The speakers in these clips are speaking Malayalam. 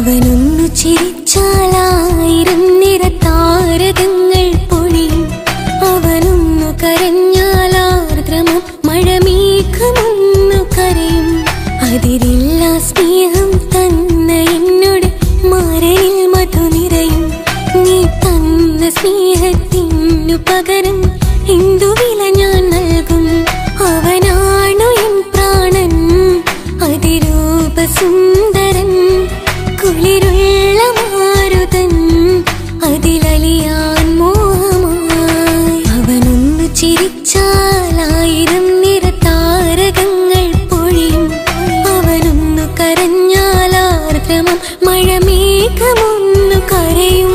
അവനൊന്നു ചിരിച്ചാലായിരം നിറതാരകങ്ങൾ പൊഴിയും. അവനൊന്നു കരഞ്ഞാലാർദ്രമം മഴമേഘമൊന്നു കരയും. അതിരില്ല സ്നേഹം തന്ന എന്നോട് മാരനിൽ മധു നിറയും. നീ തന്ന സ്നേഹത്തിനു പകരം എന്തു വില ഞാൻ നൽകും? അവനാണു എൻ പ്രാണൻ, അതിരൂപസുന്ദരൻ, കുളിരുള്ള മാരുതൻ, അതിലലിയാൻ മോഹമായി. അവനൊന്നു ചിരിച്ചാലായിരം നിറതാരകങ്ങൾ പൊഴിയും. അവനൊന്നു കരഞ്ഞാലാർദ്രമം മഴമേഘമൊന്നു കരയും.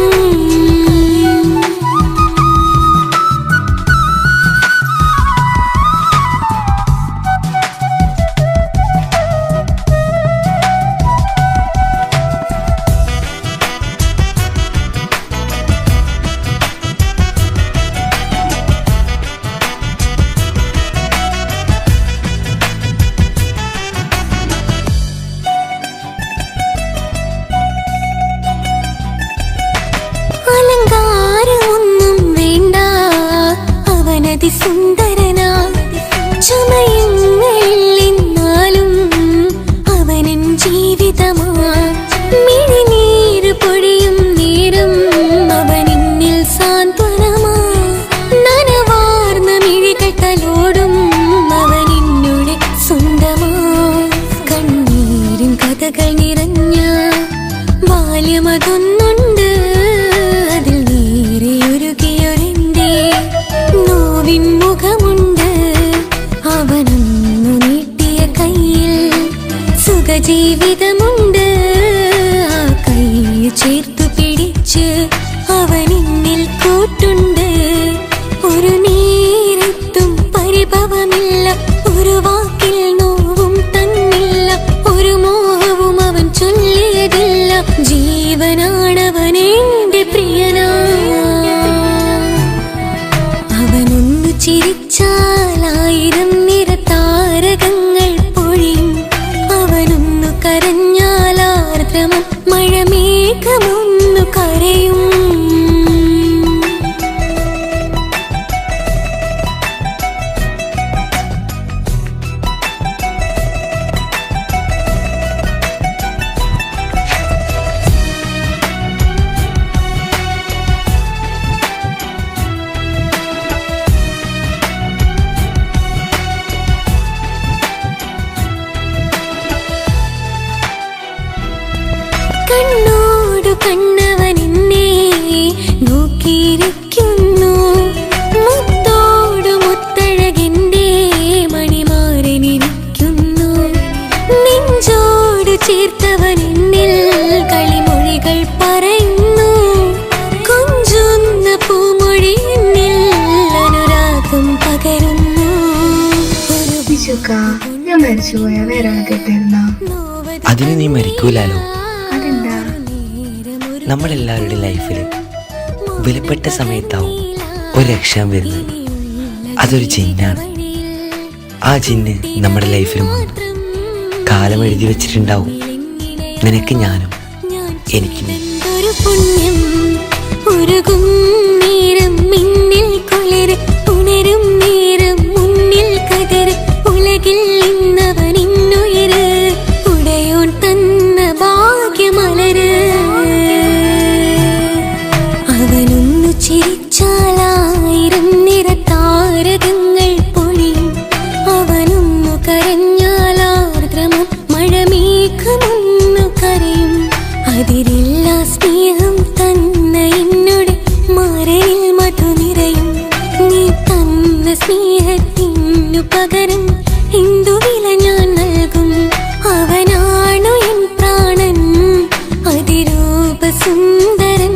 അലങ്കാരമൊന്നും വേണ്ട, അവനതി സുന്ദരനാ. ചമയങ്ങളിന്നാലും അവനൻ ജീവിതമാ. മിഴിനീര് പൊഴിയും നേരം അവനിന്നിൽ സാന്ത്വനമാ. നനവാർന്ന മിഴികട്ടലോടും അവനിന്നോട് സ്വന്തമാ. കണ്ണീരും കഥകൾ നിറഞ്ഞ ബാല്യമതൊന്നുണ്ട്. അതിൽ നീരെയൊരുകിയൊരെന്റെ നോവിൻ മുഖമുണ്ട്. അവനൊന്നു നീട്ടിയ കയ്യിൽ സുഖജീവിതമുണ്ട്. ആ കൈ ചേർത്തു പിടിച്ച് അവനിന്നിൽ കൂട്ടുണ്ട്. ഒരു നേരത്തും പരിഭവമില്ല, ഒരു വാക്കിൽ നോവും തന്നില്ല, ഒരു മോഹവും അവൻ ചൊല്ലിയതില്ല. ജീവനാണവനെന്റെ പ്രിയനാ. അവനൊന്നു ചിരിച്ചാലായിരം നിറതാരകങ്ങൾ പൊഴിയും. അവനൊന്നു കരഞ്ഞാലാർദ്രമം മഴമേഘമൊന്നു കരയും. കണ്ണോടു കണ്ണവനെന്നെ നോക്കിയിരിക്കുന്നു. മുത്തോടു മുത്തഴകിന്റെ മണിമാരനിരിക്കുന്നു. നെഞ്ചോട് ചേർത്തവനെന്നിൽ കളിമൊഴികൾ പറയുന്നു. കൊഞ്ചുന്ന പൂമൊഴി എന്നിൽ അനുരാഗം പകരുന്നു. ഞാൻ മരിച്ചുപോയ വേറെ കേട്ടിരുന്ന അതിന് നീ മരിക്കൂലാലോ. നമ്മളെല്ലാവരുടെ ലൈഫിൽ വിലപ്പെട്ട സമയത്താവും ഒരു രക്ഷാൻ വരുന്നത്. അതൊരു ജിന്നാണ്. ആ ജിന്ന് നമ്മുടെ ലൈഫിൽ വന്നു കാലം എഴുതി വെച്ചിട്ടുണ്ടാവും. നിനക്ക് ഞാനും എനിക്ക് നീ. പുണ്യം ഉരുകും നേരം മിന്നിൽ കുളിര് ഉണരും നേരം മുന്നിൽ കതിര്. ഉലകിൽ ഇന്നവൻ ഇന്നുയര് ഉടയോൻ തന്ന ഭാഗ്യമലര്. അവനൊന്നു ചിരിച്ചാലായിരം നിറതാരകങ്ങൾ പൊഴിയും. അവനൊന്നു കരഞ്ഞാലാർദ്രമം മഴമേഘമൊന്നു കരയും. അതിരില്ല സ്നേഹം തന്ന എന്നോട് മാരനിൽ മധു നിറയും. നീ തന്ന സ്നേഹത്തിനു പകരം എന്തു വില ഞാൻ നൽകും? അവനാണു എൻ പ്രാണൻ, അതിരൂപസുന്ദരൻ,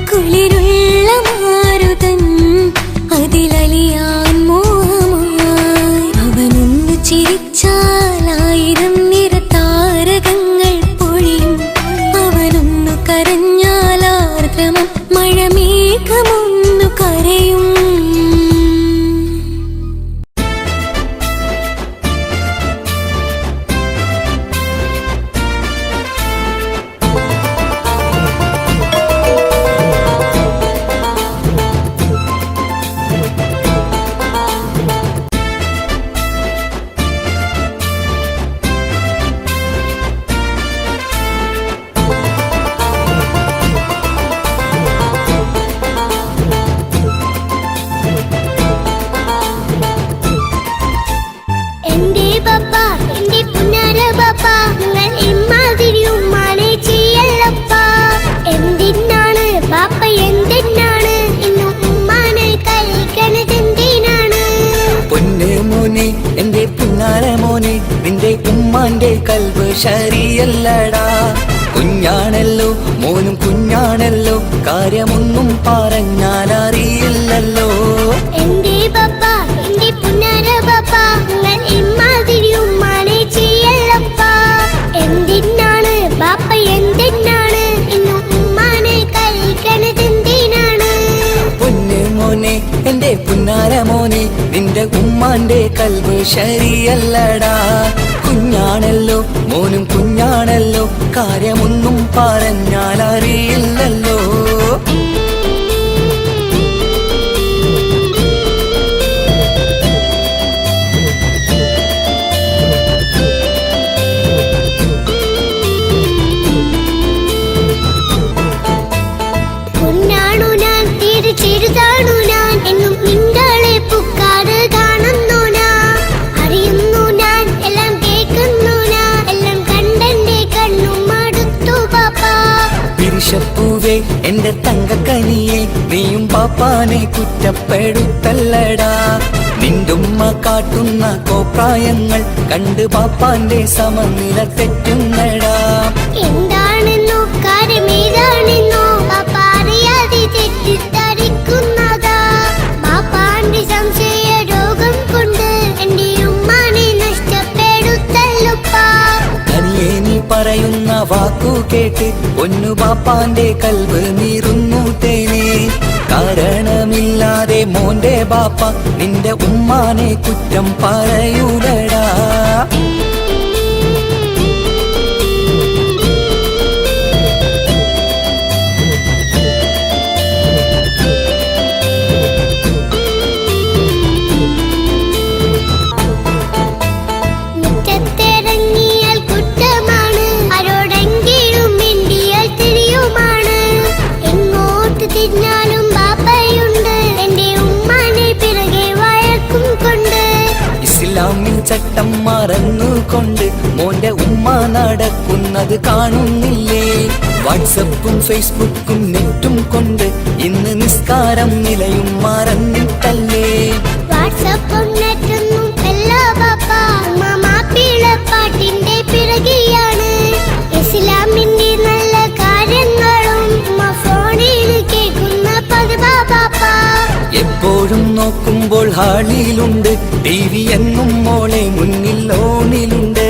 കുളിരുള്ള മാരുതൻ, അതിലലിയാൻ മോഹമായി. അവനൊന്നു ചിരിച്ചാലായിരം നിറതാരകങ്ങൾ പൊഴിയും. അവനൊന്നു കരഞ്ഞാലാർദ്രമം മഴമേഘമൊന്നു കരയും. ഉമ്മാന്റെ കൽബ് ശരിയല്ലടാ. കുഞ്ഞാണല്ലോ മോനും കുഞ്ഞാണല്ലോ, കാര്യമൊന്നും പറഞ്ഞാൽ അറിയില്ലല്ലോ. എന്റെ പപ്പ എന്റെ പുന്നാര പപ്പ, നിങ്ങൾ ഇമ്മാതിരി ഉമ്മാനെ ചെയ്യല്ലപ്പ. എന്തിനാണ് ബാപ്പ എന്തിനാണ് ഇന്നും ഉമ്മാനെ കഴിക്കണതെന്തിനാണ്? പൊന്നു മോനെ എന്റെ പുന്നാര മോനെ, നിന്റെ ഉമ്മാന്റെ കൽബ് ശരിയല്ലടാ. കുഞ്ഞാണല്ലോ മോനും കുഞ്ഞാണല്ലോ, കാര്യമൊന്നും പറഞ്ഞാൽ അറിയില്ലല്ലോ. പൊന്നാണു ഞാൻ തീരെ ചെറുതാണു ഞാൻ, എന്നും നിങ്ങളെ പുക്കാറ് കാണുന്നു ഞാൻ. അറിയുന്നു ഞാൻ എല്ലാം കേൾക്കുന്നു ഞാൻ, എല്ലാം കണ്ടെന്റെ കണ്ണും മടുത്തു പാപ്പ. പിരിശപ്പൂവേ എന്റെ തങ്കക്കനിയെ, നീയും പാപ്പാനെ കുറ്റപ്പെടുത്തല്ലടാ. നിന്റുമ്മ കാട്ടുന്ന കോപ്രായങ്ങൾ കണ്ട് പാപ്പാന്റെ സമനില തെറ്റുന്നടാ. എന്താണെന്നോ കാര്യമേതാണെന്നോ പാപ്പ അറിയാതെ തെറ്റിദ്ധരിക്കുന്നതാ. പാപ്പാന്റെ സംശയ രോഗം കൊണ്ട് എന്റെ ഉമ്മാനെ നഷ്ടപ്പെടുത്തല്ലുപ്പാ. കനിയെ നീ പറയുന്ന വാക്കു കേട്ട് പൊന്നു പാപ്പാന്റെ കൽബ് നീറുന്നു തേനെ. കാരണമില്ലാതെ മോന്റെ ബാപ്പ നിന്റെ ഉമ്മാനെ കുറ്റം പറയൂലടാ. മുറ്റത്തിറങ്ങിയാൽ കുറ്റമാണ്, ആരോടെങ്കിലും മിണ്ടിയാൽ തിരിയുമാണ്. എങ്ങോട്ട് തിരിഞ്ഞാലും ബാപ്പയുണ്ട്, എന്റെ ഉമ്മാനെ പിറകെ വഴക്കും കൊണ്ട്. ഇസ്ലാമിൽ ചട്ടം മറന്നുകൊണ്ട് മോന്റെ ഉമ്മ നടക്കുന്നത് കാണുന്നില്ലേ? വാട്സപ്പും ഫേസ്ബുക്കും നെറ്റും കൊണ്ട് ഇന്ന് നിസ്കാരം നിലയും മറന്നിട്ടല്ലേ? വാട്സപ്പും നെറ്റൊന്നും അല്ല ബാപ്പ, മാപ്പിളപ്പാട്ടിന്റെ പിറകെയാണ്. ഇസ്ലാമിന്റെ നല്ല കാര്യങ്ങളും ഫോണിൽ കേൾക്കുന്ന പതിവാ ബാപ്പ. എപ്പോഴും നോക്കുമ്പോൾ ഹാളിലുണ്ട് TV എന്നും മോളെ മുന്നിൽ ഓണിലുണ്ട്.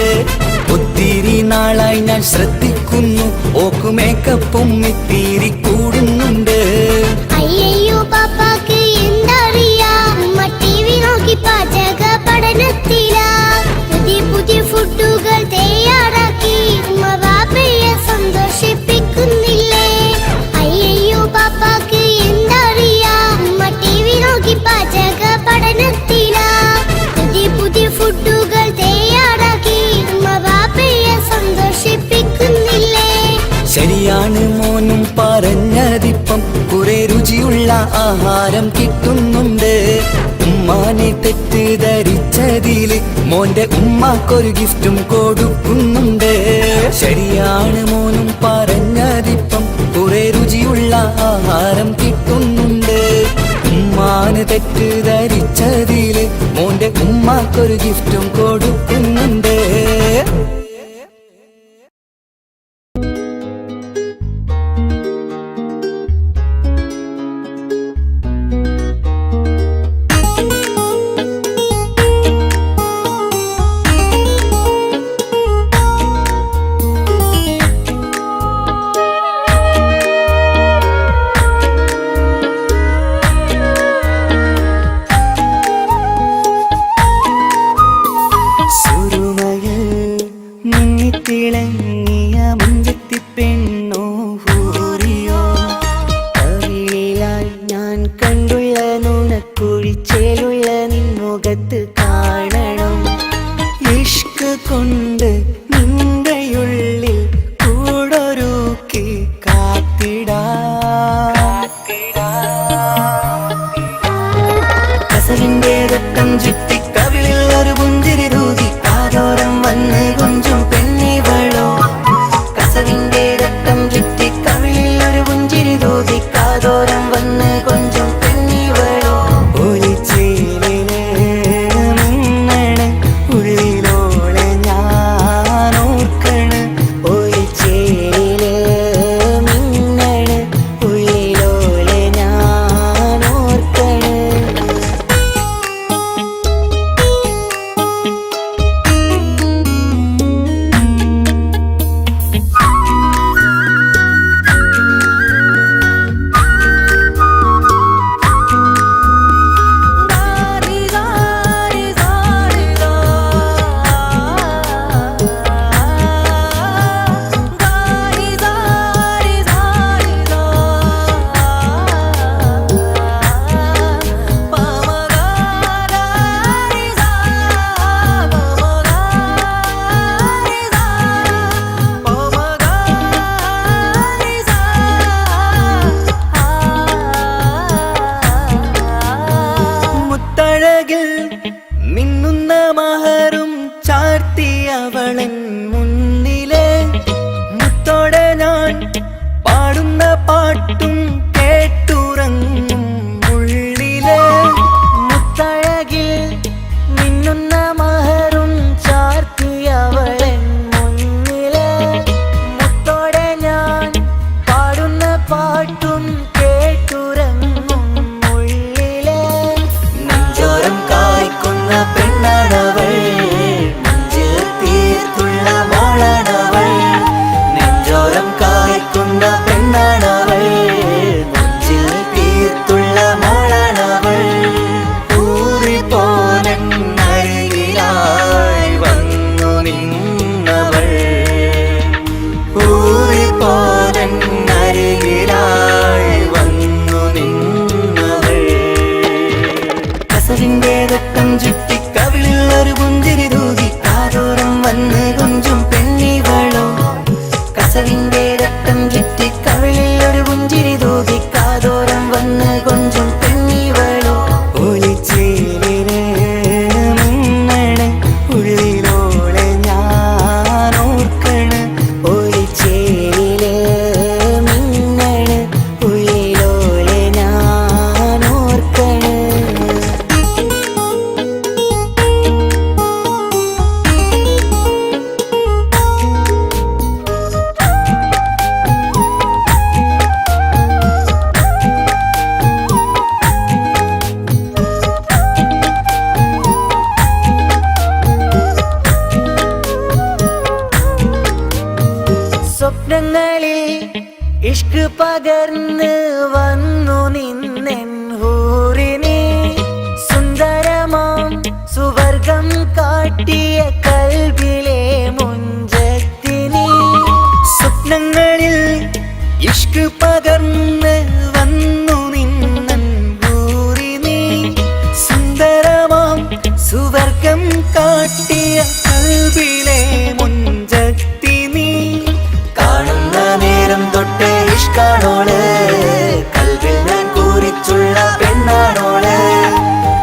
ഒത്തിരി നാളായി ഞാൻ ശ്രദ്ധിക്കുന്നു, ഓക്ക് മേക്കപ്പും ഇത്തിരി കൂടുന്നുണ്ട്. അയ്യോ പാപ്പാക്ക് എന്തറിയാ, ഉമ്മ TV നോക്കി പാചക പഠനത്തിലാ. പുതിയ പുതിയ ഫുഡുകൾ തയ്യാറാക്കി ഉമ്മ ബാപ്പയെ സന്തോഷിപ്പിക്കുന്നില്ലേ? അയ്യോ പാപ്പാക്ക് എന്തറിയാ, ഉമ്മ TV നോക്കി പാചക പഠനത്തിലാ. പുതിയ പുതിയ ഫുഡുകൾ തയ്യാറാക്കി ഉമ്മ ബാപ്പയെ സന്തോഷിപ്പിക്കുന്നില്ലേ? ശരിയാണ് മോനും പറഞ്ഞതിപ്പം, കുറെ രുചിയുള്ള ആഹാരം കിട്ടുന്നുണ്ട്. ഉമ്മാനെ തെറ്റിദ്ധരിച്ചതില് മോന്റെ ഉമ്മാക്കൊരു ഗിഫ്റ്റും കൊടുക്കുന്നുണ്ട്. ശരിയാണ് മോനും പറഞ്ഞതിപ്പം, കുറെ രുചിയുള്ള ആഹാരം കിട്ടുന്നുണ്ട്. ഉമ്മാന് തെറ്റിദ്ധരിച്ചതില് മോന്റെ ഉമ്മാക്കൊരു ഗിഫ്റ്റും കൊടുക്കുന്നുണ്ട്. തിളങ്ങിയ മുഞ്ചത്തി പെണ്ണോ ഹൂറിയോ, കവിളിലായി ഞാൻ കണ്ടുള്ള നുണക്കുഴിച്ചേലുള്ള നിൻമുഖത്ത് കാണണം. ഇഷ്ക് കൊണ്ട് നിന്റെയുള്ളിൽ കൂടൊരുക്കി കാത്തിടാ. കസവിന്റെ രക്തം ചുറ്റി കവിളിൽ ഒരു പുഞ്ചിരി തൂകി കാതോരം വന്ന് കൊഞ്ചും പെണ്ണിവളോ. കസവിന്റെ രക്തം ചുറ്റി കവിളിൽ ഒരു പുഞ്ചിരി തൂകി കാതോരം വന്ന് കൊഞ്ചും പെണ്ണിവളോ. ഒലിച്ചേ അവളൻ മുന്നിലെ മുത്തോടെ ഞാൻ പാടുന്ന പാട്ടും കേട്ടുറങ്ങും ഉള്ളിലെ മുത്തഴകിൽ മിന്നുന്ന മഹറും ചാർത്തിയവളൻ മുന്നിലെ മുത്തോടെ ഞാൻ പാടുന്ന പാട്ടും കേട്ടുറങ്ങും ഉള്ളിലെ നെഞ്ചോരം കായ്ക്കുന്ന പെണ്ണാണവൾ നെഞ്ചിൽ തീർത്തുള്ള മോളാണവൾ നെഞ്ചോരം കായ്ക്കുന്ന പെണ്ണാണവൾ നെഞ്ചിൽ തീർത്തുള്ള മോളാണവൾ ഊറിപ്പോനരികിലായി വന്നു നിന്നവൾ ഊറിപ്പോനരികിലായി വന്നു നിന്നവൾ കസവിന്റെ വെട്ടം ചുറ്റി കവിളിൽ ഒരു പുഞ്ചിരി തൂകി കാതോരം വന്ന് കൊഞ്ചും പെണ്ണിവളോ കസവിന്റെ രക്തം ചുറ്റി കവിളിൽ ഒരു പുഞ്ചിരി തൂകി കാതോരം വന്ന് കൊഞ്ചും പെണ്ണിവളോ ഒലിച്ചേലിന് മിന്നണ് ഉള്ളിലോളെ ഞാൻ ഓർക്കണ് ഒലിച്ചേലില് മിന്നണ് ഉള്ളിലോളെ ഞാൻ ഓർക്കണ് സ്വപ്നങ്ങളിൽ ഇഷ്ക് പകർന്ന് വന്നു നിന്നെൻ ഹൂറിനെ സുന്ദരമാം സുവർഗം കാട്ടിയ കൽബിലെ മുഞ്ചത്തിനെ സ്വപ്നങ്ങളിൽ ഇഷ്ക് പകർന്ന് വന്നു നിന്നെൻ ഹൂറിനെ സുന്ദരമാം സുവർഗം കാട്ടിയ കൽബിലെ മുഞ്ചത്തിനെ കാണുന്ന നേരം തൊട്ട് ഇഷ്കാണോള് കൽവിൽ ഞാൻ കൂറിച്ചുള്ള പെണ്ണാണോള്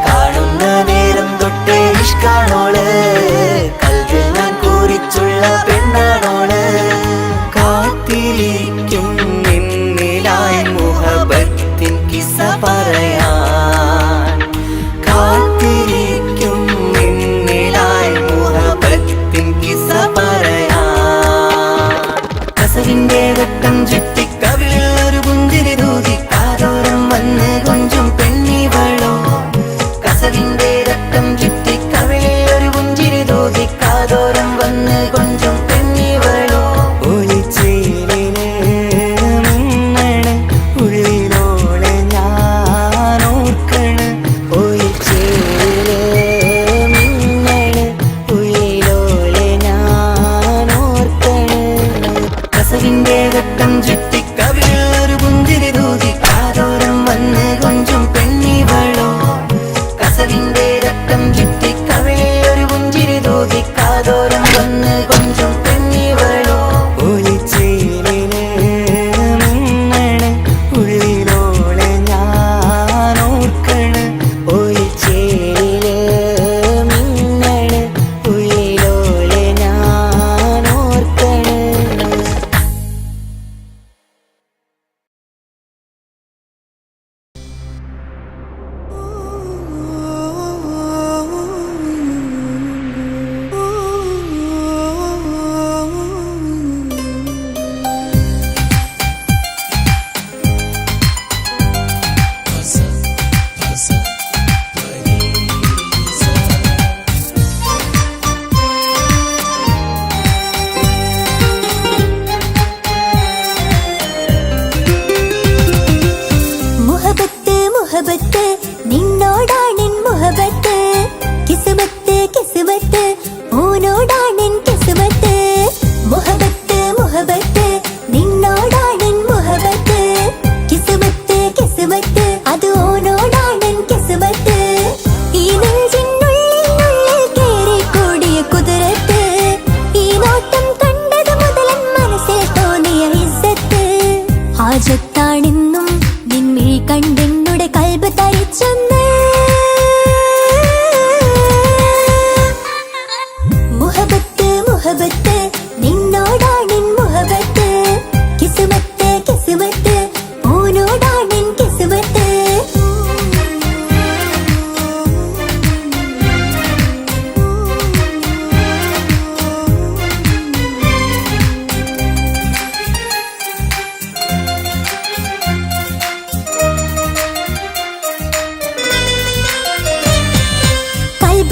കാണുന്ന നേരം തൊട്ട് ഇഷ്കാണോള് കൽവിൽ ഞാൻ കൂറിച്ചുള്ള പെണ്ണാണോള് കാത്തിരിക്കും നിന്നിലായി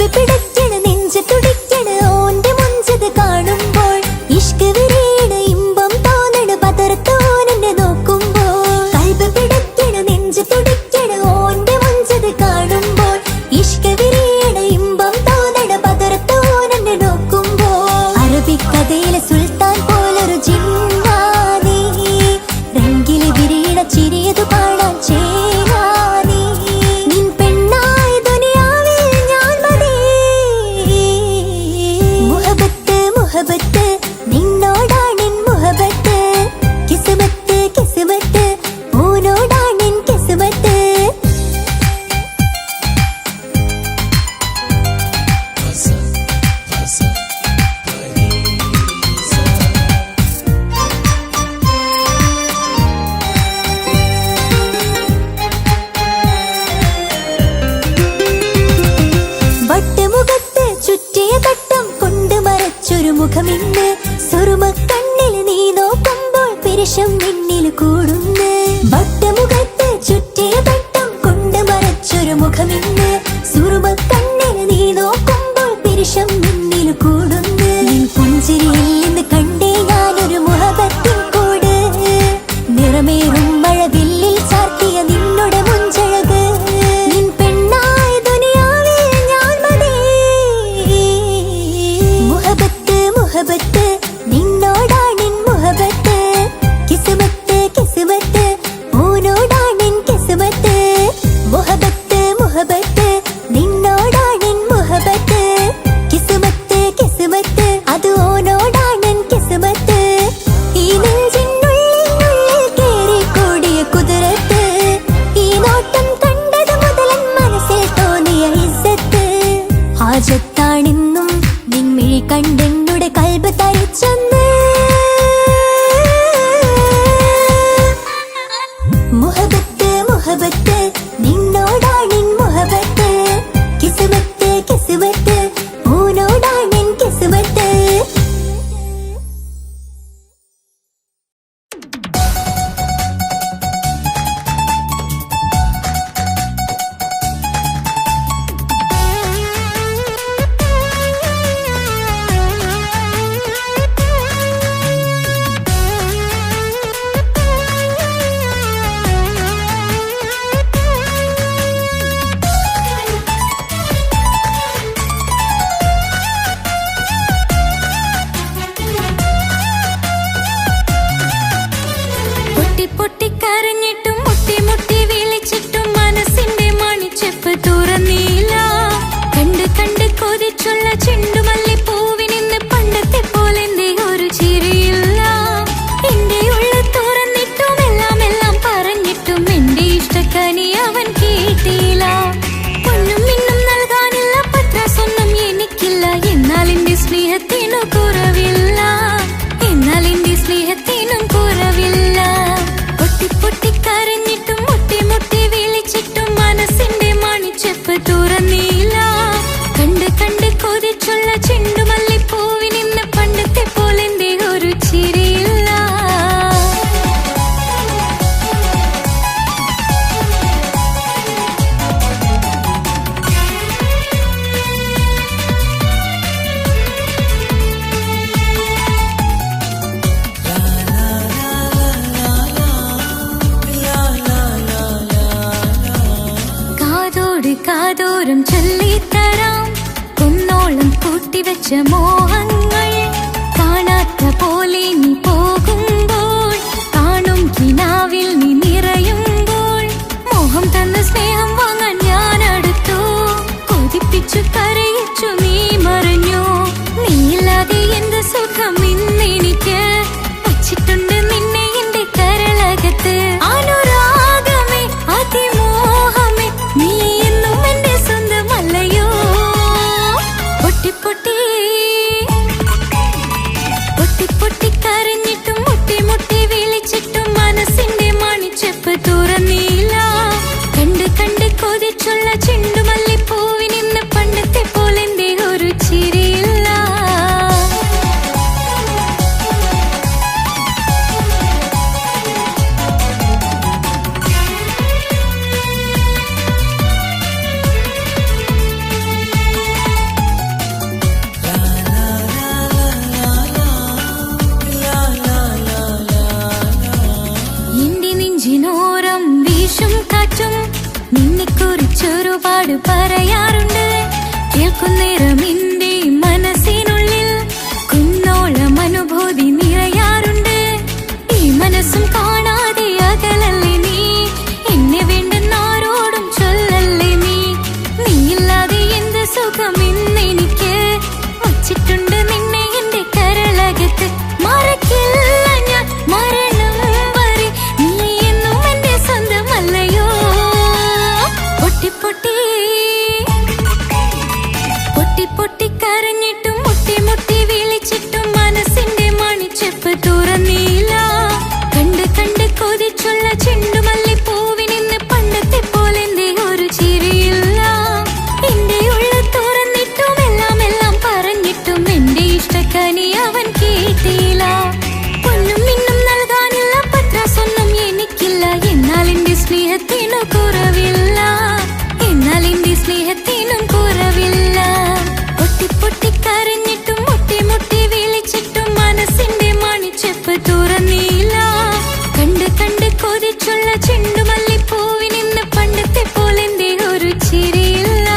കൽബ് പിടയ്ക്കണ് നെഞ്ച് തുടിക്കണ് ഓന്റെ മുഞ്ചത് കാണുമ്പോൾ ഇഷ്ക് വിരിയണ് ഇമ്പം തോന്നണ് പതർത്തോനെ നോക്കുമ്പോൾ കൽബ് പിടയ്ക്കണ് നെഞ്ച് തുടിക്കണ് ഓന്റെ മുഞ്ചത് കാണുമ്പോൾ ഇഷ്ക് വിരിയണ് ഇമ്പം തോന്നണ് പതർത്തോനെ നോക്കുമ്പോൾ അറബിക്കഥയിലെ സുൽത്താൻ പോലൊരു ജിന്നാനി രംഗില് വിരിയണ ചിരിയതു കാണാൻ ചേരാനി നിൻ പെണ്ണായ ദുനിയാവിൽ ഞാൻ മതി മുഹബത്ത് മുഹബത്ത് നിന്നോടാണെൻ മുഹബത്ത് കിസ്മത്ത് കിസ്മത്ത് ഓനോടാണെൻ കിസ്മത്ത് വട്ടമുഖത്ത് ചുറ്റിയ തട്ടം കൊണ്ട് മറച്ചൊരു മുഖമിന്ന് സുറുമ കണ്ണിൽ നീ നോക്കുമ്പോൾ പിരിശം നിന്നിൽ കൂടുന്നു വട്ടമുഖത്ത് ചുറ്റിയ തട്ടം കൊണ്ട് മറച്ചൊരു മുഖമിന്ന് സുറുമ കണ്ണിൽ നീ നോക്കുമ്പോൾ പിരിശം നിന്നിൽ കൂടുന്നു നിൻ പുഞ്ചിരിയിൽ നിന്ന് കണ്ടേ ഞാനൊരു മുഹബത്തിൻ കൂട് നിറമേറും മഴവില്ലിൽ ചാർത്തിയ നിന്നുടെ മുഞ്ചഴക് നിൻ പെണ്ണായ ദുനിയാവിൽ ഞാൻ മതി മുഹബത്ത് മുഹബത്ത് നിന്നോടാണെൻ മുഹബത്ത് കിസ്മത്ത് കിസ്മത്ത് ഓനോടാണെൻ കിസ്മത്ത് മുഹബത്ത് മുഹബത്ത് നിന്നോടാണെൻ മുഹബത്ത് കിസ്മത്ത് കിസ്മത്ത് അത് ഓനോടാണെൻ കിസ്മത്ത് ഈ നെഞ്ചിനുള്ളിൽ കേറിക്കൂടിയ കുതിരത്ത് ഈ നോട്ടം കണ്ടത് മുതലൻ മനസ്സിൽ തോന്നിയ ഇസ്സത്ത് ഹാജത്താണെന്നും നിൻമിഴി കണ്ടെന്നുടെ കൽബ് തരിച്ചെന്ന് മുഹബത്ത് മുഹബത്ത് നിന്നോടാണെൻ മുഹബത്ത് കിസ്മത്ത് കിസ്മത്ത് ഓനോടാണെൻ കിസ്മത്ത് പൊട്ടി പൊട്ടി കരഞ്ഞിട്ടും മുട്ടി മുട്ടി വിളിച്ചിട്ടും മനസ്സിന്റെ മണിച്ചെപ്പ് തുറന്നില്ല കണ്ട് കണ്ട് കൊതിച്ചുള്ള ചെണ്ടുമല്ലി പൂവിനിന്ന് പണ്ടത്തെ പോലെ ഒരു ചിരിയില്ല എന്റെ ഉള്ളിൽ തുറന്നിട്ടും എല്ലാം പറഞ്ഞിട്ടും എന്റെ ഇഷ്ടക്കനി അവൻ കേട്ടില്ല പൊന്നും മിന്നും നൽകാനില്ല പത്രാസൊന്നും എനിക്കില്ല എന്നാൽ എന്റെ സ്നേഹത്തിനു കുറവില്ല എന്നാൽ എന്റെ സ്നേഹത്തിനും കുറവില്ല പൊട്ടി പൊട്ടി കരഞ്ഞിട്ടും മുട്ടി മുട്ടി വിളിച്ചിട്ടും മനസ്സിന്റെ മണിച്ചെപ്പ് തുറന്നില്ല കണ്ട് കണ്ട് കൊതിച്ചുള്ള ചെണ്ടുമല്ലി പൂവിനിന്ന് പണ്ടത്തെ പോലെ ഒരു ചിരിയില്ല കാതോട് കാതോരം ചൊല്ലിത്തരാം കുന്നോളം കൂട്ടിവെച്ച മോഹങ്ങൾ കാണാത്ത പോലെ നീ പോകുമ്പോൾ കാണും കിനാവിൽ നീ നിറയുമ്പോൾ മോഹം തന്ന സ്നേഹം വാങ്ങാൻ ഞാൻ അടുത്തു കൊതിപ്പിച്ചു കരയിച്ചു നീ മറഞ്ഞു നീയില്ലാതെ എന്ത് സുഖം ഇന്നെനിക്ക് വച്ചിട്ടുണ്ട് നിന്നെ എന്റെ കരളകത്ത് അനുരാഗമേ അതിമോഹമേ നീ എന്നും എന്റെ സ്വന്തമല്ലയോ പൊട്ടി പൊട്ടി പൊട്ടി പൊട്ടി കര ഒരുപാട് പറയാറുണ്ട്. കേൾക്കുന്നേരം എന്റെ മനസ്സിനുള്ളിൽ കുന്നോളം അനുഭൂതി നിറയാറുണ്ട്. ഈ മനസ്സും കാണാതെ അകലല്ലേ നീ, എന്നെ വേണ്ടെന്നാരോടും ചൊല്ലല്ലേ നീ. നീയില്ലാതെ എന്ത് സുഖം ഇന്നെനിക്ക്, വച്ചിട്ടുണ്ട് നിന്നെ എന്റെ കരളകത്ത്. മറക്കില്ല ഞാൻ മരണം വരെ, നീ എന്നും എന്റെ സ്വന്തമല്ലയോ. പൊട്ടി പൊട്ടി പൊട്ടി പൊട്ടി കരഞ്ഞിട്ടും മുട്ടി മുട്ടി വിളിച്ചിട്ടും മനസ്സിന്റെ മണിച്ചെപ്പ് തുറന്നില്ല. കണ്ട് കണ്ട് കൊതിച്ചുള്ള ചെണ്ടുമല്ലി പൂവിനിന്ന് പണ്ടത്തെ പോലെ എന്റെ ഒരു ചിരിയില്ല. എന്റെ ഉള്ള തുറന്നിട്ടും എല്ലാം എല്ലാം പറഞ്ഞിട്ടും എന്റെ ഇഷ്ടക്കനി അവൻ കേട്ടില്ല. പൊന്നും മിന്നും നൽകാനില്ല, പത്രാസൊന്നും എനിക്കില്ല. എന്നാൽ എന്റെ സ്നേഹത്തിനു കുറവില്ല, എന്നാൽ എന്റെ സ്നേഹത്തിനും കുറവില്ല. പൊട്ടി പൊട്ടി കരഞ്ഞിട്ടും മുട്ടി മുട്ടി വിളിച്ചിട്ടും മനസ്സിന്റെ മണിച്ചെപ്പ് തുറന്നില്ല. കണ്ട് കണ്ട് കൊതിച്ചുള്ള ചെണ്ടുമല്ലി പൂവിനിന്ന് പണ്ടത്തെ പോലെ എന്റെ ഒരു ചിരിയില്ല.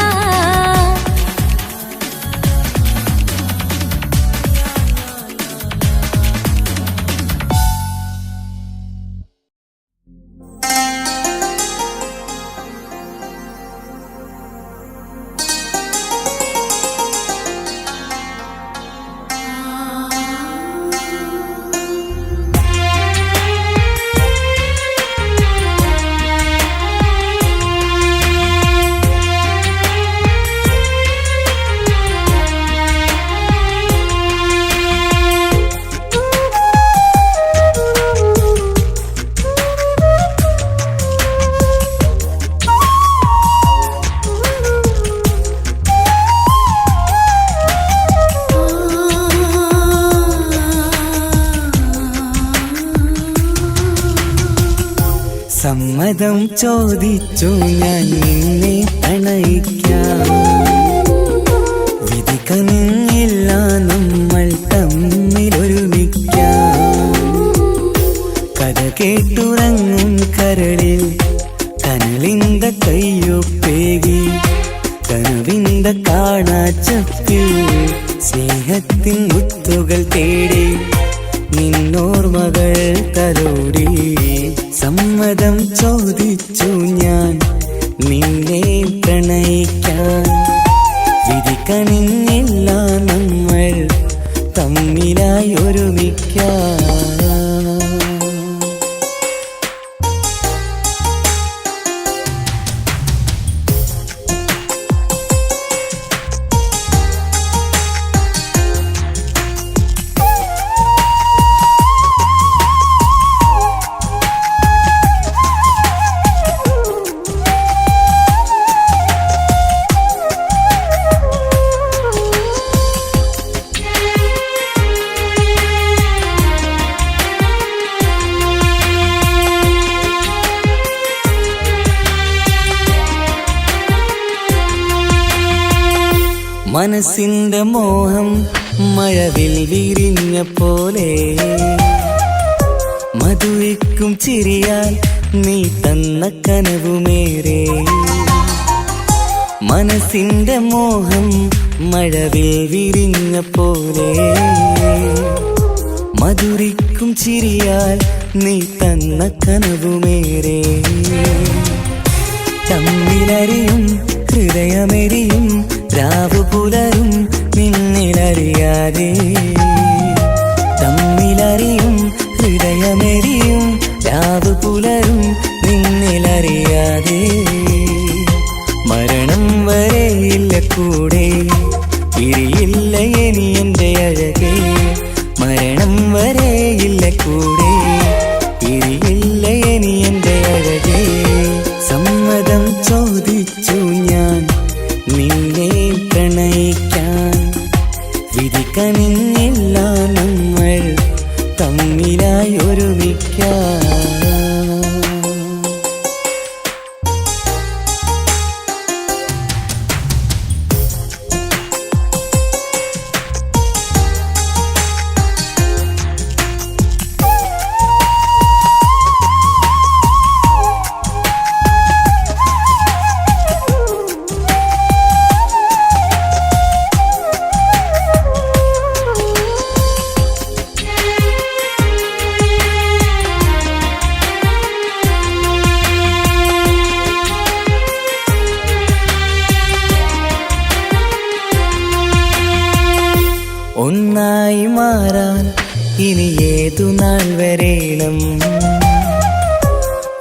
സമ്മതം ചോദിച്ചു ഞാൻ നിന്നെ പ്രണയിക്കാം. വിധി കനിഞ്ഞില്ല നമ്മൾ തമ്മിലൊരുമിക്കാം. കഥ കേട്ടുറങ്ങും കരളിൽ കനലിന്ത കയ്യൊപ്പേകി, കനവിന്ത കാണാച്ചപ്പിൽ സ്നേഹത്തിൻ മുത്തുകൾ തേടി നിന്നോർമകൾ തലോടി. സമ്മതം ചോദിച്ചു ഞാൻ നിന്നെ പ്രണയിക്കാൻ. വിധി കനിഞ്ഞില്ല നമ്മൾ തമ്മിലായി ഒരുമിക്കാം. മനസ്സിന്റെ മോഹം മഴവിൽ വിരിഞ്ഞ പോലെ, മധുരിക്കും ചിരിയാൽ നീ തന്ന കനവുമേറെ. മനസ്സിന്റെ മോഹം മഴവിൽ വിരിഞ്ഞ പോലെ, മധുരിക്കും ചിരിയാൽ നീ തന്ന കനവുമേറെ. തമ്മിലറിയും ഹൃദയമെരിയും രാവു പുലരും നിന്നിലറിയാതെ. തമ്മിലറിയും ഹൃദയമെരിയും രാവു പുലരും നിന്നിലറിയാതെ. മരണം വരെയില്ല കൂടെ, പിരിയില്ല ഇനി എന്റെ അഴകേ. മരണം വരെയില്ല കൂടെ, പിരിയില്ല ഇനി എന്റെ അഴകേ. സമ്മതം ചോദിച്ചു ഞാൻ നിന്നെ പ്രണയിക്കാൻ. വിധി കനിഞ്ഞില്ല നമ്മൾ തമ്മിലായി ഒരുമിക്കാം. മാറാൻ ഇനി ഏതു നാൾ വരേണം?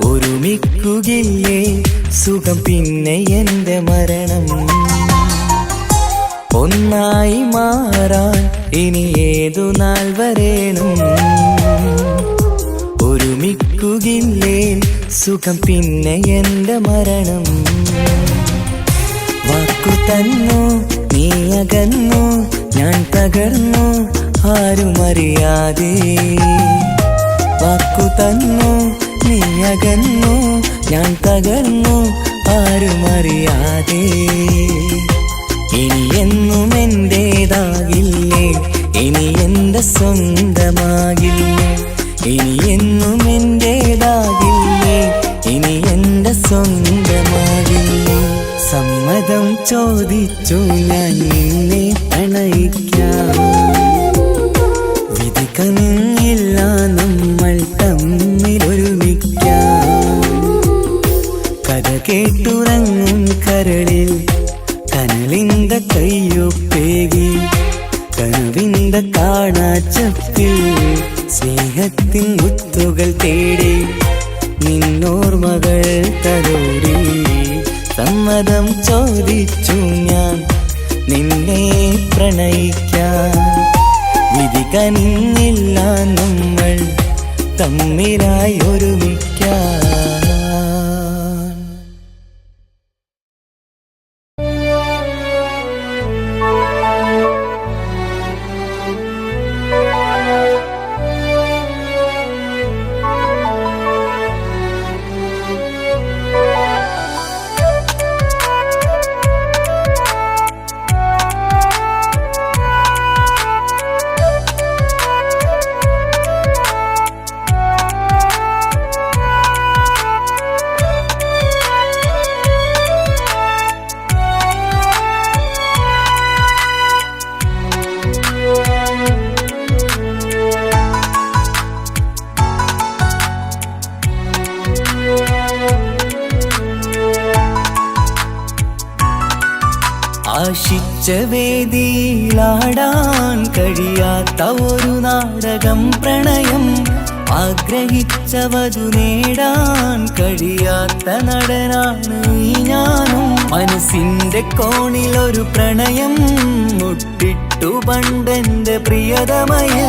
ഒരുമിക്കുകയില്ലേ സുഖം പിന്നെ എന്റെ മരണം? ഒന്നായി മാറാൻ ഇനി ഏതു നാൾ വരേണം? ഒരുമിക്കുകയില്ലേ സുഖം പിന്നെ എന്റെ മരണം? വാക്കു തന്നു നീ അകന്നു, ഞാൻ തകർന്നു ആരുമറിയാതെ. വാക്കു തന്നു നീ അകന്നു, ഞാൻ തകർന്നു ആരുമറിയാതെ. ഇനി എന്നും എന്റേതാകില്ലേ, ഇനി എന്റെ സ്വന്തമാകില്ലേ? ഇനി എന്നും എന്റേതാകില്ലേ, ഇനി എന്റെ സ്വന്തമാകില്ലേ? സമ്മതം ചോദിച്ചു ഞാൻ നിന്നെ പ്രണയിക്കാം. വിധി കനിഞ്ഞില്ല നമ്മൾ തമ്മിലൊരുമിക്കാം. കഥ കേട്ടുറങ്ങും കരളിൽ കനലിന്ത കയ്യൊപ്പേകി, കനവിന്ത കാണാച്ചപ്പിൽ സ്നേഹത്തിൻ മുത്തുകൾ തേടി, നിന്നോർമകൾ തലോടി. സമ്മതം ചോദിച്ചു ഞാൻ നിന്നെ പ്രണയിക്കാം. വിധി കനിഞ്ഞില്ല നമ്മൾ തമ്മിലായി ഒരുമിക്കാം. ആശിച്ച വേദിയിലാടാൻ കഴിയാത്ത ഒരു നാടകം പ്രണയം. ആഗ്രഹിച്ചവതു നേടാൻ കഴിയാത്ത നടനാണ് ഈ ഞാനും. മനസ്സിന്റെ കോണിലൊരു പ്രണയം മുട്ടിട്ടു പണ്ടെന്റെ പ്രിയതമയിൽ.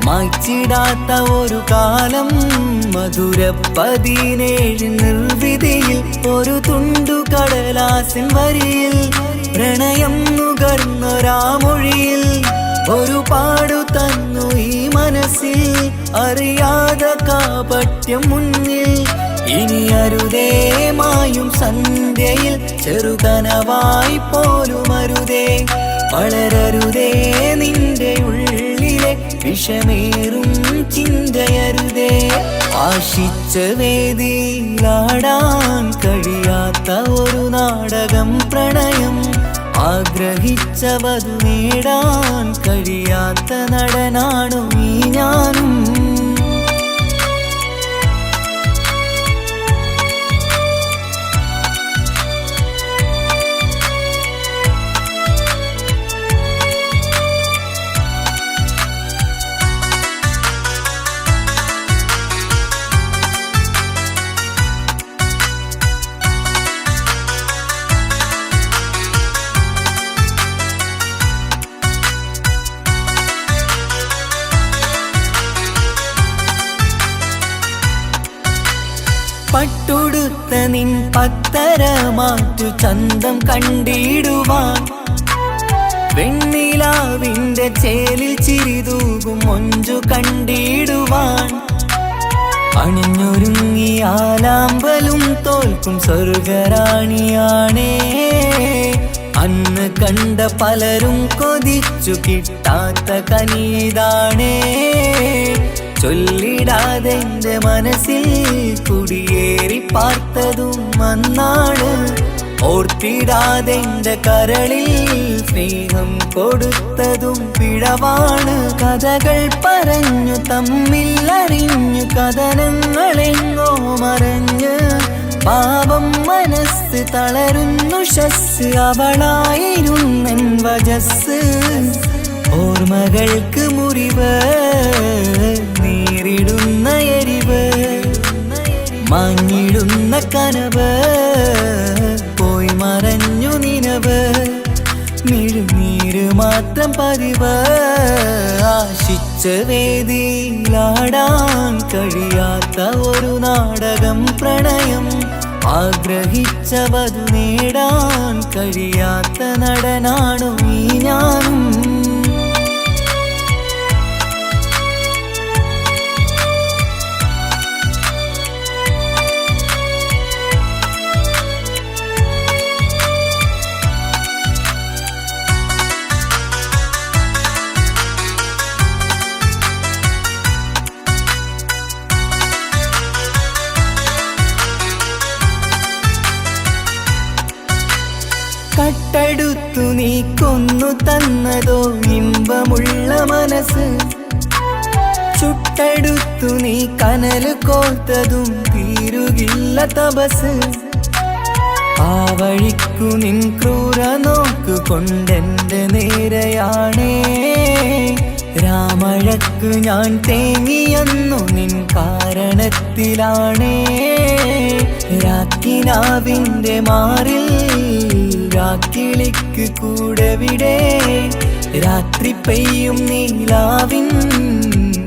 മായ്ച്ചിടാത്ത ഒരു കാലം മധുര 17 നിർവിധിയിൽ. ഒരു തുണ്ടു കടലാസിൻ വരിയിൽ പ്രണയം നുകർന്നൊരാമൊഴിയിൽ. ഒരു പാടു തന്നു ഈ മനസ്സിൽ അറിയാതെ കാപട്യം മുന്നിൽ. ഇനി അരുതേ മായും സന്ധ്യയിൽ ചെറുകനവായി പോലും അരുതേ. വളരരുതേ നിന്റെ ഉള്ളിലെ വിഷമേറും ചിന്തയരുതേ. ആശിച്ച വേദിയിലാടാൻ കഴിയാത്ത ഒരു നാടകം പ്രണയം. ആഗ്രഹിച്ചവതു നേടാൻ കഴിയാത്ത നടനാണു ഈ ഞാനും. പട്ടുടുത്ത നിൻ പത്തര മാറ്റു ചന്തം കണ്ടിടുവാൻ. വെണ്ണിലാവിന്റെ ചേലിൽ ചിരിതൂകും മൊഞ്ചു കണ്ടിടുവാൻ. അണിഞ്ഞൊരുങ്ങി ആലാമ്പലും തോൽക്കും സ്വർഗറാണിയാണേ. അന്ന് കണ്ട പലരും കൊതിച്ചു കിട്ടാത്ത കനീതാണേ. ചൊല്ലിടാതെ എന്റെ മനസ്സിൽ കുടിയേറി പാർത്തതും അന്നാണ്. ഓർത്തിടാതെ എന്റെ കരളിൽ സ്നേഹം കൊടുത്തതും പിഴവാണ്. കഥകൾ പറഞ്ഞു തമ്മിൽ അറിഞ്ഞു കഥനങ്ങളെങ്ങോ മറഞ്ഞ്. പാപം മനസ്സ് തളരുന്നു ഷസ് അവളായിരുന്നെൻ വജസ്. ഓർമ്മ ഓർമ്മകൾക്ക് മുറിവ് നേരിടുന്ന എരിവ് മാഞ്ഞിടുന്ന കനവ് പോയി മറഞ്ഞു നിനവ് മിഴുനീര് മാത്രം പതിവ് ആശിച്ച വേദിയിലാടാൻ കഴിയാത്ത ഒരു നാടകം പ്രണയം ആഗ്രഹിച്ച വധു നേടാൻ കഴിയാത്ത നടനാണു ഈ ഞാനും കട്ടെടുത്തു നീ കൊന്നു തന്നതോ ഇമ്പമുള്ള മനസ്സ് ചുട്ടെടുത്തു നീ കനല് കോർത്തതും തീരുകില്ല തപസ് ആ വഴിക്കു നിൻ ക്രൂര നോക്കു കൊണ്ടെന്റെ നേരെയാണേ രാമഴക്കു ഞാൻ തേങ്ങിയെന്നു നിൻ കാരണത്തിലാണേ രാക്കിനാവിന്റെ മാറിൽ രാക്കിളിക്ക് കൂടെവിടെ രാത്രി പെയ്യും നീലാവിൻ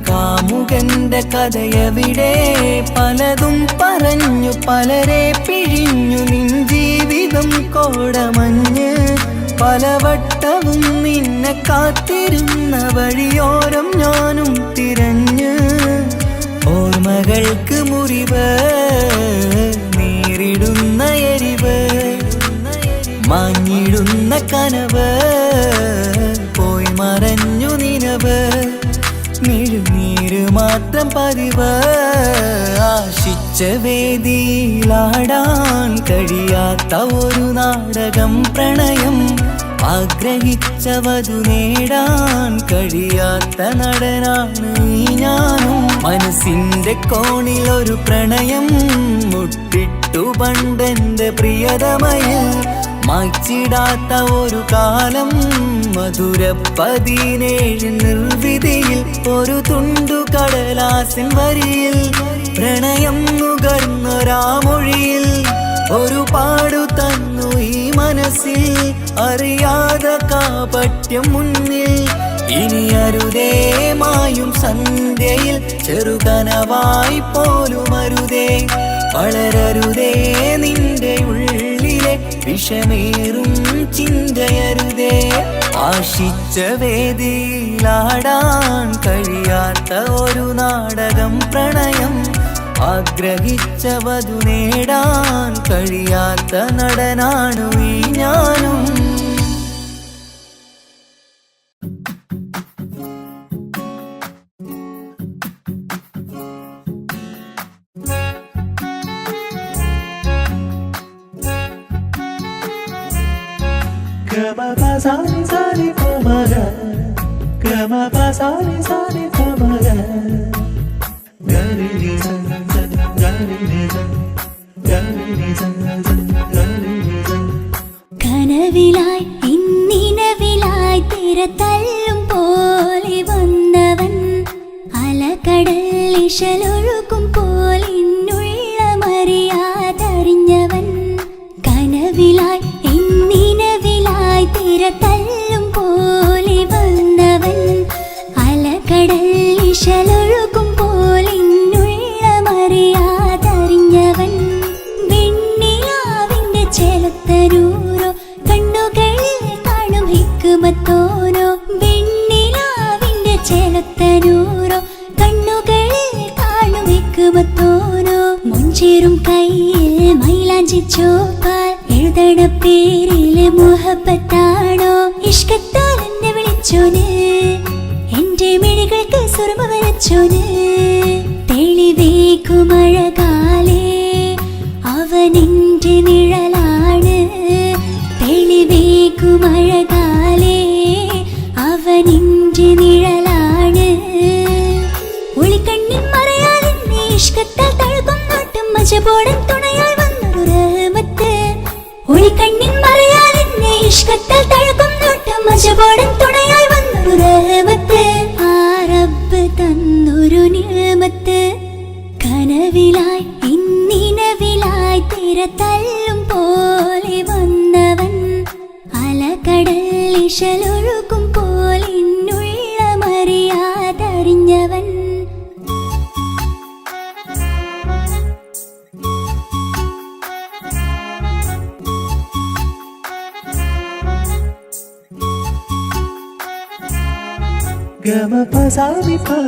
കാമുകന്റെ കഥയവിടെ പലതും പറഞ്ഞു പലരെ പിഴിഞ്ഞു നിൻ ജീവിതം കോടമഞ്ഞ് പലവട്ടവും നിന്നെ കാത്തിരുന്ന വഴിയോരം ഞാനും തിരഞ്ഞ് ഓർമ്മകൾക്ക് മുറിവ് നേരിടുന്ന എരിവ് മാഞ്ഞിടുന്ന കനവ് പോയി മറഞ്ഞു നിനവ് മിഴുനീര് മാത്രം പതിവ് ആശിച്ച വേദിയിലാടാൻ കഴിയാത്ത ഒരു നാടകം പ്രണയം ആഗ്രഹിച്ച വധു നേടാൻ കഴിയാത്ത നടനാണ് ഈ ഞാനും മനസ്സിന്റെ കോണിൽ ഒരു പ്രണയം മുട്ടിട്ടു പണ്ടെന്റെ പ്രിയതമയിൽ മായ്ച്ചിടാത്ത ഒരു കാലം മധുര 17 നിർവിധിയിൽ ഒരു തുണ്ടു കടലാസിൻ വരിയിൽ പ്രണയം നുകർന്നൊരാമൊഴിയിൽ ഒരു പാടു തന്നു ഈ മനസ്സിൽ അറിയാതെ കാപട്യം മുന്നിൽ ഇനി അരുതേ മായും സന്ധ്യയിൽ ചെറുകനവായി പോലും അരുതേ വളരരുതേ നിന്റെ ഉള്ളിലെ വിഷമേറും ചിന്തയരുതേ ആശിച്ച വേദിയിലാടാൻ കഴിയാത്ത ഒരു നാടകം പ്രണയം ആഗ്രഹിച്ച വധു നേടാൻ കഴിയാത്ത നടനാണു ഈ ഞാനും കനവിലായി ഇന്നിനവിലായി തിരതല്ലും പോലെ വന്നവൻ അലകടൽ ഇശലൊഴുകും പോലെ ഇന്നുள்ள മറിയാതറിഞ്ഞവൻ കനവിലായി ഇന്നിനവിലായി തിരതല്ലും പോലെ വന്നവൻ അലകടൽ ഇശലൊഴുകും പോലെ ഇന്നുള്ള മറിയാതറിഞ്ഞവൻ വെണ്ണിലാവിന്റെ ചെലത്തരൂരോ കണ്ണുകളിൽ കാണും ഹിക്കുമത്തോനോ വെണ്ണിലാവിന്റെ ചെലത്തരൂരോ കണ്ണുകളിൽ കാണും ഹിക്കുമത്തോനോ മുഞ്ചേറും കയ്യിൽ മൈലാഞ്ചി ചോപ്പാൽ എഴുതണ പേരിലെ മുഹബത്താണോ ഇഷ്കത്താൽ എന്നെ വിളിച്ചോന് എന്റെ മിഴികൾക്ക് സുറുമ വരച്ചോന് തെളിവേക്കുമഴകാലേ അവനെന്റെ നിഴലാണ് തെളിവേക്കുമഴകാലേ അവനെന്റെ നിഴലാണ് ഒളിക്കണ്ണിൻ മറയാലെന്നെ ഇഷ്കത്താൽ തഴുകും നോട്ടും മജബോടൻ തുണയായി വന്നൊരു റഹ്മത്ത് ഒളിക്കണ്ണിൻ മറയാലെന്നെ ഇഷ്കത്താൽ തഴുകും നോട്ടും മജബോടൻ തുണയായി വന്നൊരു റഹ്മത്ത് കനവിലായി ഇന്നിനവിലായി തിര തല്ലും പോലെ വന്നവൻ അലകടൽ ഇശലൊഴുകും പോലെ മറിയാതറിഞ്ഞവൻ ഗമ പസാമി പ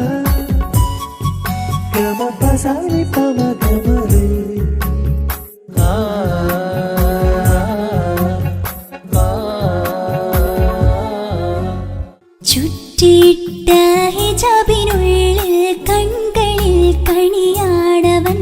ഗമ പസാമി പമ ഗമരേ ആ ചുറ്റിയിട്ട ഹിജാബിനുള്ളിൽ കൺകളിൽ കണിയാടവൻ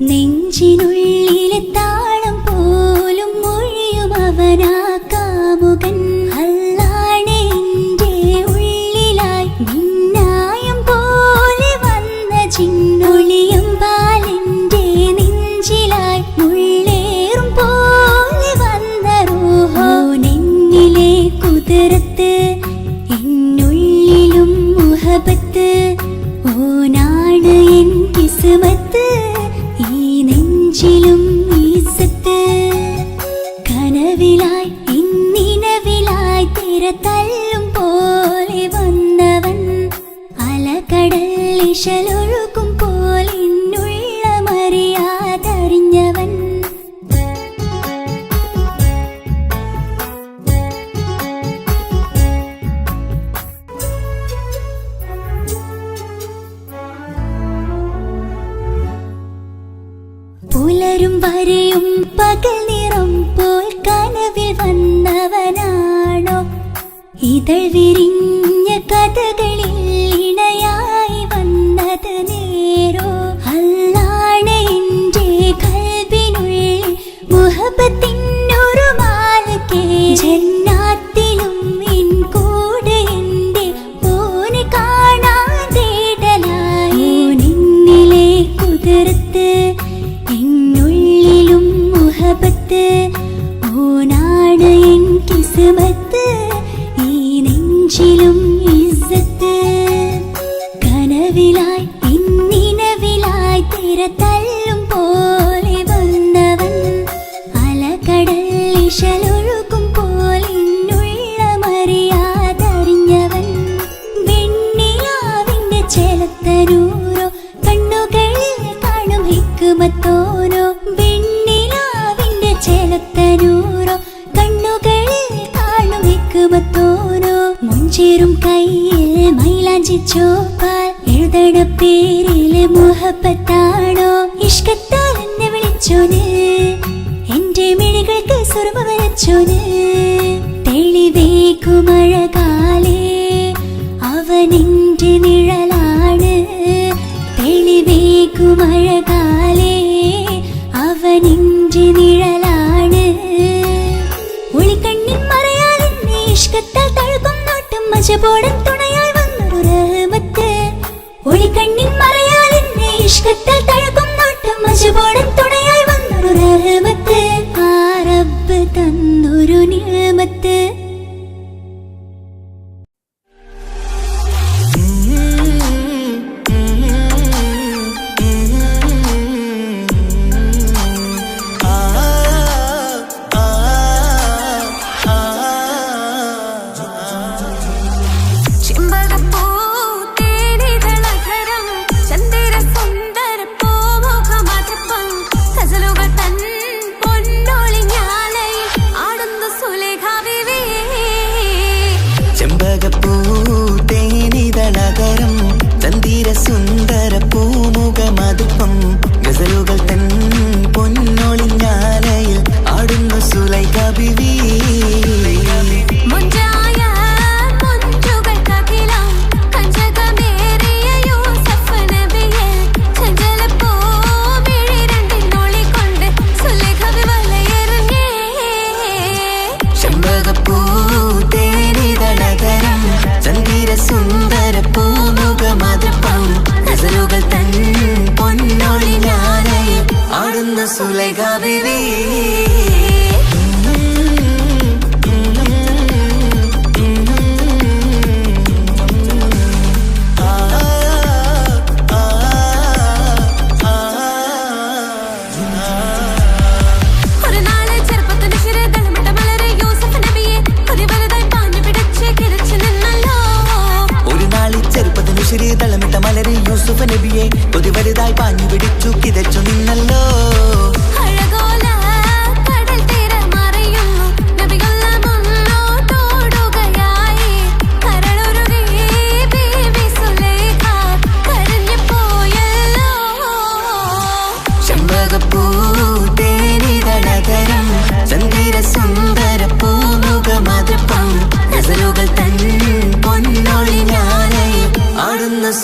നെഞ്ചിനുള്ളിലെ താളം പോലും മൊഴിയും അവനാ കാമുകൻ അല്ലാണെ എൻ്റെ ഉള്ളിലായി മിന്നായം പോലെ വന്ന ചിന്നൊളിയും പാലിൻ്റെ നെഞ്ചിലായി മുള്ളേറും പോലെ വന്ന റൂഹോ നെഞ്ഞിലെ കുതിരത്ത് എന്നുള്ളിലും മുഹബത്ത് ഓനാണ് എൻ കിസ്മത്ത് ഈ നെഞ്ചിലും ഈസത്ത് കനവിലായി ഇന്നിനവിലായി തിര തല്ലും പോലെ വന്നവൻ അലകടൽ ഇശലൊഴുകും പോലെ മറിയാതറിഞ്ഞവൻ പുലരും വരെയും പകൽ നിറം പോൽ കനവിൽ വന്നവനാണോ ഇതൾ വിരിഞ്ഞ കഥകളിൽ ഇണയായി വന്നത് നേരോ അല്ലാണെ എൻ്റെ കൽബിനുള്ളിൽ മുഹബത്തിനൊരു മാലക്കേ ജന്നാത്തിലും എൻ കൂടെ എൻ്റെ ഓനെ കാണാൻ തേടലായി നിന്നിലെ കുതിർത്ത് എന്നുള്ളിലും മുഹബത്ത് ഓനാണ് എൻ കിസ്മത്ത് ഈ നെഞ്ചിലും ഇസ്സത്ത് കനവിലായി ഇന്നിനവിലായി തിര തല്ലും പോലെ വന്നവൻ അലകടൽ ഇശലൊഴുകും പോലെ മറിയാതറിഞ്ഞവൻ വെണ്ണിലാവിന്റെ ചെലത്തനൂരോ കണ്ണുകളിൽ കാണും ഹിക്മത്തോരോ വെണ്ണിലാവിന്റെ ചെലത്തനൂരോ കണ്ണുകളിൽ കാണും ഹിക്മത്തോരോ മുഞ്ചേറും കയ്യിൽ മൈലാഞ്ചി ചോപ്പാൽ എഴുതണ പേരില് മുഹബത്താണോ ഇഷ്കത്താൽ എന്നെ വിളിച്ചോന് എന്റെ മിഴികൾക്ക് സുറുമ വരച്ചോന് തെളിവേക്കുമഴകാലേ അവനെന്റെ നിഴലാണ് തെളിവേക്കുമഴകാലേ അവനെന്റെ നിഴലാണ് ഒളിക്കണ്ണിൻ മറയാൽ എന്നെ ഇഷ്കത്താൽ തഴുകും നോട്ടും മജബോടൻ തുണയായി വന്നൊരു റഹ്മത്ത് ഒളിക്കണ്ണിൻ മറയാൽ എന്നെ ഇഷ്കത്താൽ തഴുകും നോട്ടും മജബോടൻ തുണയായി വന്നൊരു റഹ്മത്ത് ആ റബ്ബ് തന്നൊരു നിഅമത്ത് ആടുന്നു സുലേഖ ബീവി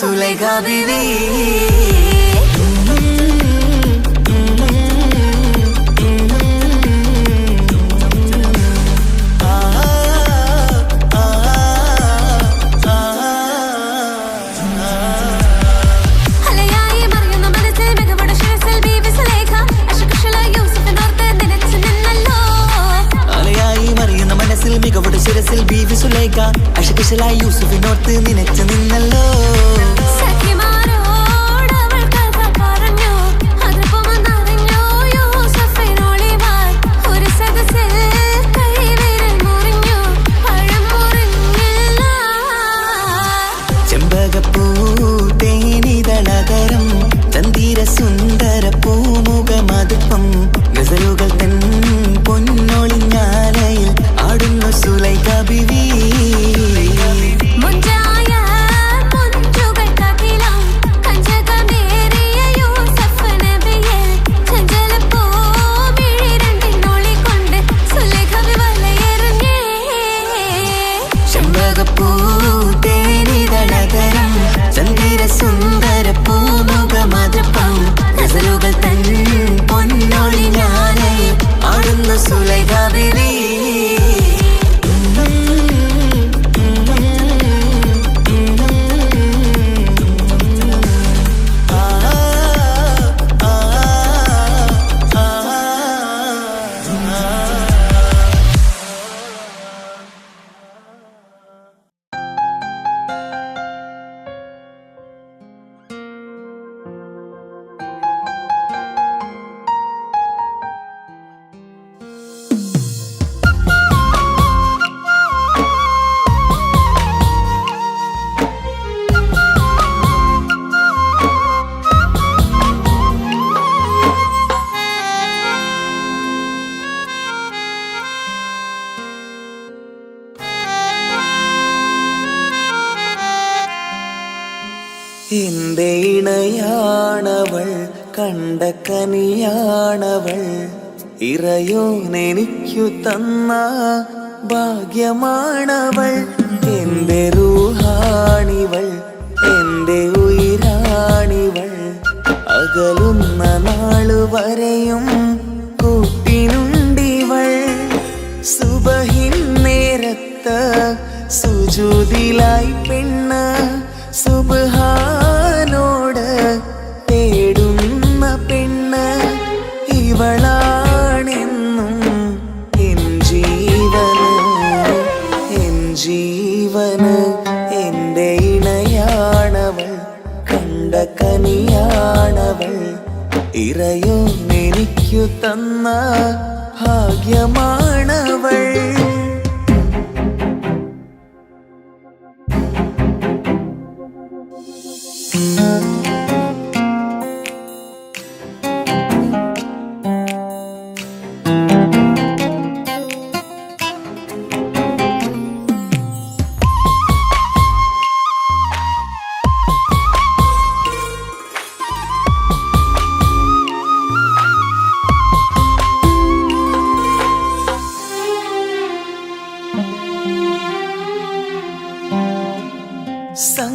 സുലൈഖ ബീവി. മികവുടെ ശിരസിൽ ബീവി സുലൈഖ അശകുശലായി യൂസുഫിനോർത്ത് നിനച്ചു നിന്നല്ലോ. ചെമ്പകപ്പൂ തേനിതളകരം ചന്ദിര സുന്ദര പൂമുഖമതുപ്പം ഗസലുകൾ തൻ പൊന്നൊളിഞ്ഞാലയിൽ ആടുന്നു സുലൈഖ ബീവി. ചെമ്പകപ്പൂ തേനിതളകരം ചന്ദിര സുന്ദര പൂമുഖമതുപ്പം ഗസലുകൾ തൻ പൊന്നൊളിഞ്ഞാലയിൽ ആടുന്നു സുലൈഖ ബീവി. എന്റെ ഇണയാണവൾ കണ്ട കനിയാണവൾ ഇറയോനെനിക്കു തന്ന ഭാഗ്യമാണവൾ. എന്റെ റൂഹാണിവൾ എന്റെ ഉയിരാണിവൾ അകലുന്ന നാളുവരെയും കൂട്ടിനുണ്ടിവൾ. സുബഹിൻ നേരത്ത് സുജൂദിലായി പെണ്ണ് സുബ്ഹാനോട് തേടുന്ന പെണ്ണ് ഇവളാണെന്നും എൻ ജീവന് എന്റെ ഇണയാണവൾ കണ്ട കനിയാണവൾ ഇറയോനെനിക്കു തന്ന ഭാഗ്യമാണവൾ.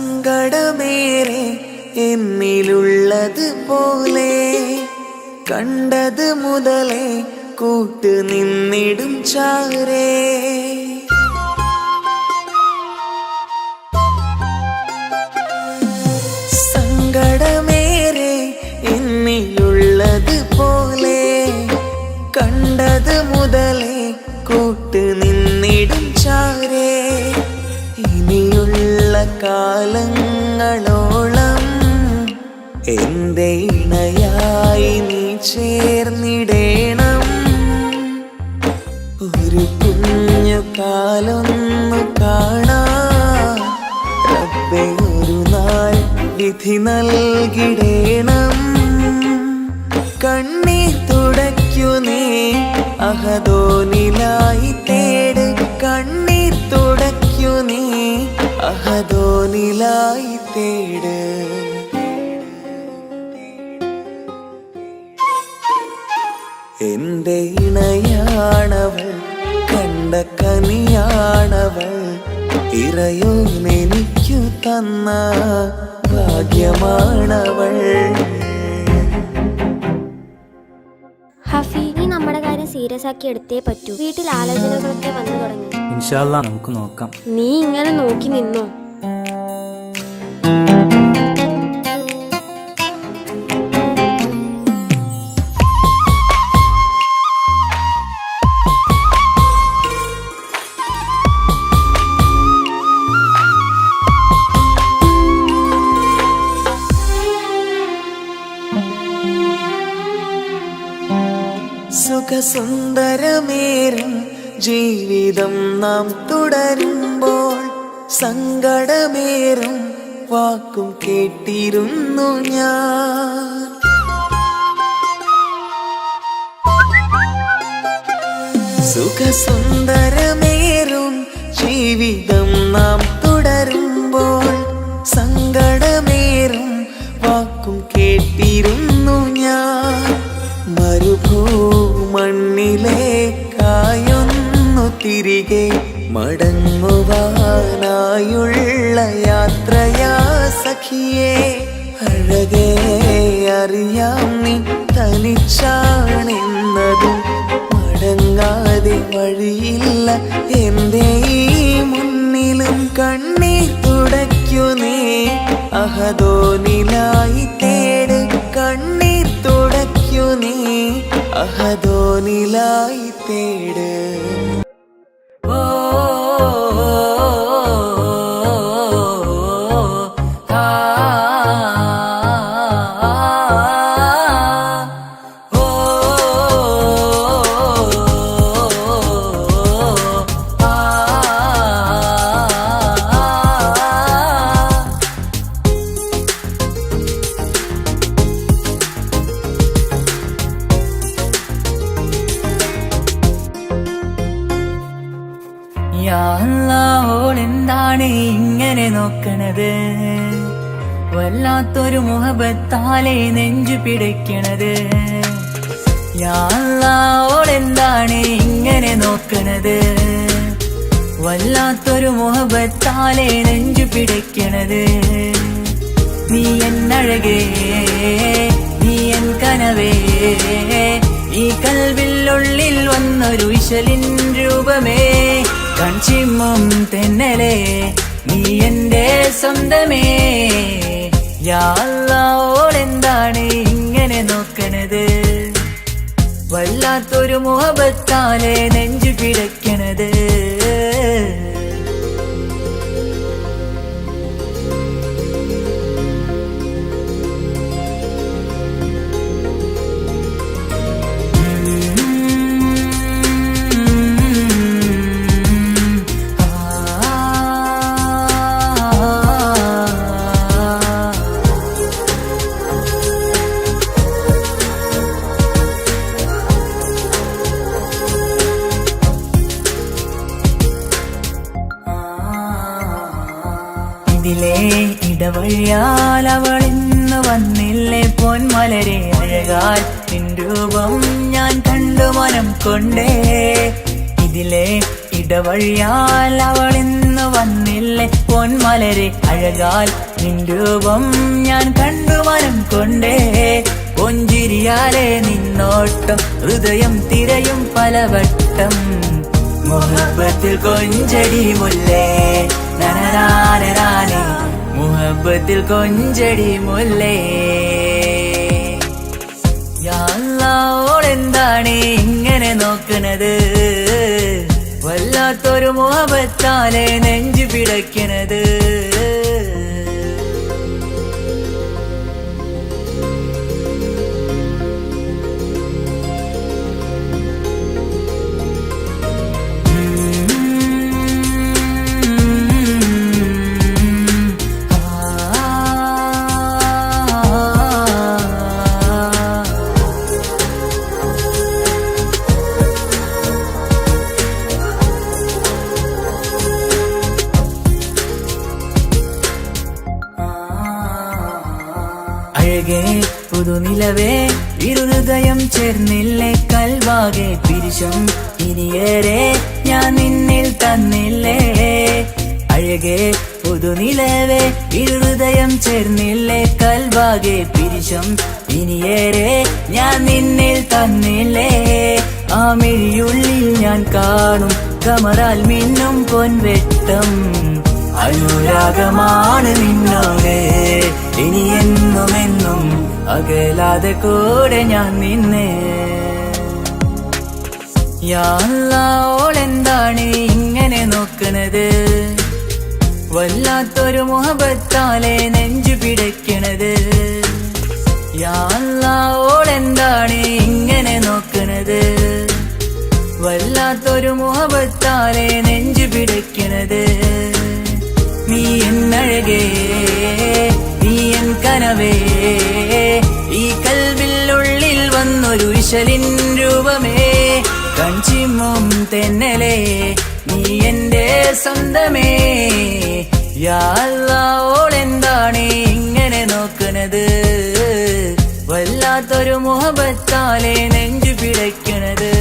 സങ്കടമേറെ എന്നിലുള്ളത് പോലെ കണ്ടത് മുതലേ കൂട്ട് നിന്നിടും ചാരേ. സങ്കടമേറെ എന്നിലുള്ളത് പോലെ കണ്ടത് മുതലേ കൂട്ട് നിന്നിടും ചാരേ. ഇനിയുള്ള കാലങ്ങളോളം എന്റെ ഇണയായി നീ ചേർന്നിടേണം. ഒരു കുഞ്ഞു കാലൊന്നു കാണാൻ റബ്ബേ ഒരു നാൾ വിധി നൽകിടേണം. കണ്ണീർ തുടയ്ക്കു നീ അഹദോനിലായി തേട്. കണ്ണീർ തുടയ്ക്കു നീ അഹദോനിലായി തേട്. എന്റെ ഇണയാണവൾ കണ്ട കനിയാണവൾ ഇറയോനെനിക്കു തന്ന ഭാഗ്യമാണവൾ. ഹഫി, നീ നമ്മുടെ കാര്യം സീരിയസ് ആക്കി എടുത്തേ പറ്റൂ. വീട്ടിൽ ആലോചനകളൊക്കെ വന്നു തുടങ്ങി. ഇൻഷാ അല്ലാ നമുക്ക് നോക്കാം. നീ ഇങ്ങനെ നോക്കി നിന്നോ? സുഖസുന്ദരമേറും ജീവിതം നാം തുടരുമ്പോൾ സങ്കടമേറും വാക്കും കേട്ടിരുന്നു ഞാൻ. സുഖസുന്ദരമേറും ജീവിതം നാം തുടരുമ്പോൾ സങ്കടമേറും വാക്കും കേട്ടിരുന്നു ഞാൻ. മരുഭൂമണ്ണിലേക്കായൊന്നു തിരികെ മടങ്ങുവാനായുള്ള യാത്രയാ സഖിയേ. അഴകേ അറിയാം നീ തനിച്ചാണെന്നതും മടങ്ങാതെ വഴിയില്ല എന്റെ ഈ മുന്നിലും. കണ്ണീർ തുടയ്ക്കു നീ അഹദോനിലായി തേട്. കണ്ണീർ തുടയ്ക്കു നീ അഹദോനിലായി തേട്. ഓളെന്താണ് ഇങ്ങനെ നോക്കണത്? വല്ലാത്തൊരു മുഹബത്താലെ നെഞ്ചു പിടിക്കണത്. ഓളെന്താണ് ഇങ്ങനെ നോക്കണത്? വല്ലാത്തൊരു മുഹബത്താലെ നെഞ്ചു പിടിക്കണത്. നീ എന്നഴകേ, നീ എൻ കനവേ, ഈ കൽവിനുള്ളിൽ വന്നൊരു ഇശലിൻ രൂപമേ. കൺചിമ്മും തെന്നലേ, നീ എന്റെ സ്വന്തമേ. യാ അല്ലാ, ഓളെന്താണ് ഇങ്ങനെ നോക്കണത്? വല്ലാത്തൊരു മുഹബത്താലെ നെഞ്ചു പിടയ്ക്കണത്. ഇതിലെ ഇടവഴിയാൽ അവളിന്ന് വന്നില്ലേ പൊന്മലരെ. അഴകാൽ നിൻ രൂപം ഞാൻ കണ്ടു മനം കൊണ്ടേ. ഇതിലെ ഇടവഴിയാൽ അവളിന്ന് വന്നില്ലേ പൊന്മലരെ. അഴകാൽ നിൻ രൂപം ഞാൻ കണ്ടു മനം കൊണ്ടേ. പൊഞ്ചിരിയാലെ നിന്നോട്ടം ഹൃദയം തിരയും പലവട്ടം. മുഹബത്തിൽ കൊഞ്ചടി മുല്ലേ നനരാനരാനെ, മുഹബത്തിൽ കൊഞ്ചടി മുല്ലേ. യാ അല്ലാ, ഓളെന്താണ് ഇങ്ങനെ നോക്കണത്? വല്ലാത്തൊരു മുഹബത്താലെ നെഞ്ചു പിടയ്ക്കണത്. അഴകേ പുതുനിലവേ, ഇരുഹൃദയം ചേർന്നില്ലേ കൽവാകെ പിരിശം ഇനിയേറെ ഞാൻ നിന്നിൽ തന്നില്ലേ. അഴകേ പുതുനിലവേ, ഇരുഹൃദയം ഇരുഹൃദയം ചേർന്നില്ലേ കൽവാകെ പിരിശം ഇനിയേറെ ഞാൻ നിന്നിൽ തന്നില്ലേ ആ മിഴിയുള്ളിൽ ഞാൻ കാണും കമറാൽ മിന്നും പൊൻവെട്ടം അനുരാഗമാണ് നിന്നോടെ ഇനി എന്നുമെന്നും അകലാതെ കൂടെ ഞാൻ നിന്നെ യാ അല്ലാഹ് ഓളെന്താണ് ഇങ്ങനെ നോക്കണത് വല്ലാത്തൊരു മുഹബത്താലെ നെഞ്ചു പിടയ്ക്കണത് യാ അല്ലാഹ് ഓളെന്താണ് ഇങ്ങനെ നോക്കണത് വല്ലാത്തൊരു മുഹബത്താലെ നെഞ്ചു പിടയ്ക്കണത് നീ എന്നഴകേ നീ എൻ കനവേ ഈ കൽവിനുള്ളിൽ വന്നൊരു ഇശലിൻ രൂപമേ കൺചിമ്മും തെന്നലേ നീ എന്റെ സ്വന്തമേ യാ അല്ലാഹ് ഓളെന്താണ് ഇങ്ങനെ നോക്കണത് വല്ലാത്തൊരു മുഹബത്താലെ നെഞ്ചു പിടയ്ക്കണത്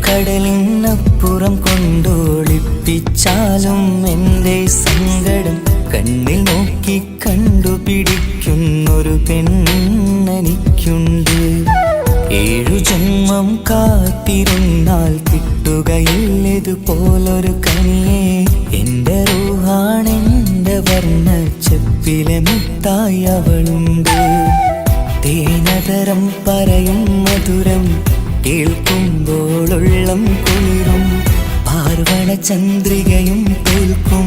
കടലിനപ്പുറം കൊണ്ടോളിപ്പിച്ചാലും എൻ്റെ സങ്കടം കണ്ണിൽ നോക്കി കണ്ടുപിടിക്കുന്നൊരു പെണ്ണെനിക്കുണ്ട് 7 ജന്മം കാത്തിരുന്നാൽ കിട്ടുകയില്ലതുപോലൊരു കനിയെ എൻ്റെ റൂഹാണെൻ്റെ വർണ്ണച്ചപ്പിലെ മുത്തായി അവളുണ്ട് തേനതരം പറയും മധുരം കേൾക്കുമ്പോളുള്ളം കുളിരും പാർവണ ചന്ദ്രികയും തോൽക്കും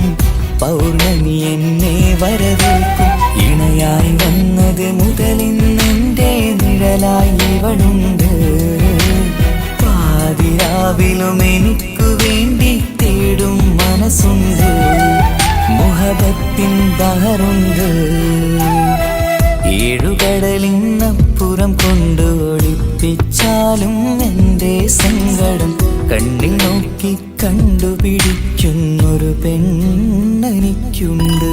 പൗർണമി എന്നെ വരവേൽക്കും ഇണയായി വന്നത് മുതലിന്നെൻ്റെ നിഴലായി ഇവളുണ്ട് പാതിരാവിലും എനിക്കു വേണ്ടി തേടും മനസ്സുണ്ട് മുഹബത്തിൻ ബഹറുണ്ട് 7 കടലിനപ്പുറം കൊണ്ടോളിപ്പിച്ചാലും എൻ്റെ സങ്കടം കണ്ണിൽ നോക്കി കണ്ടുപിടിക്കുന്നൊരു പെണ്ണെനിക്കുണ്ട്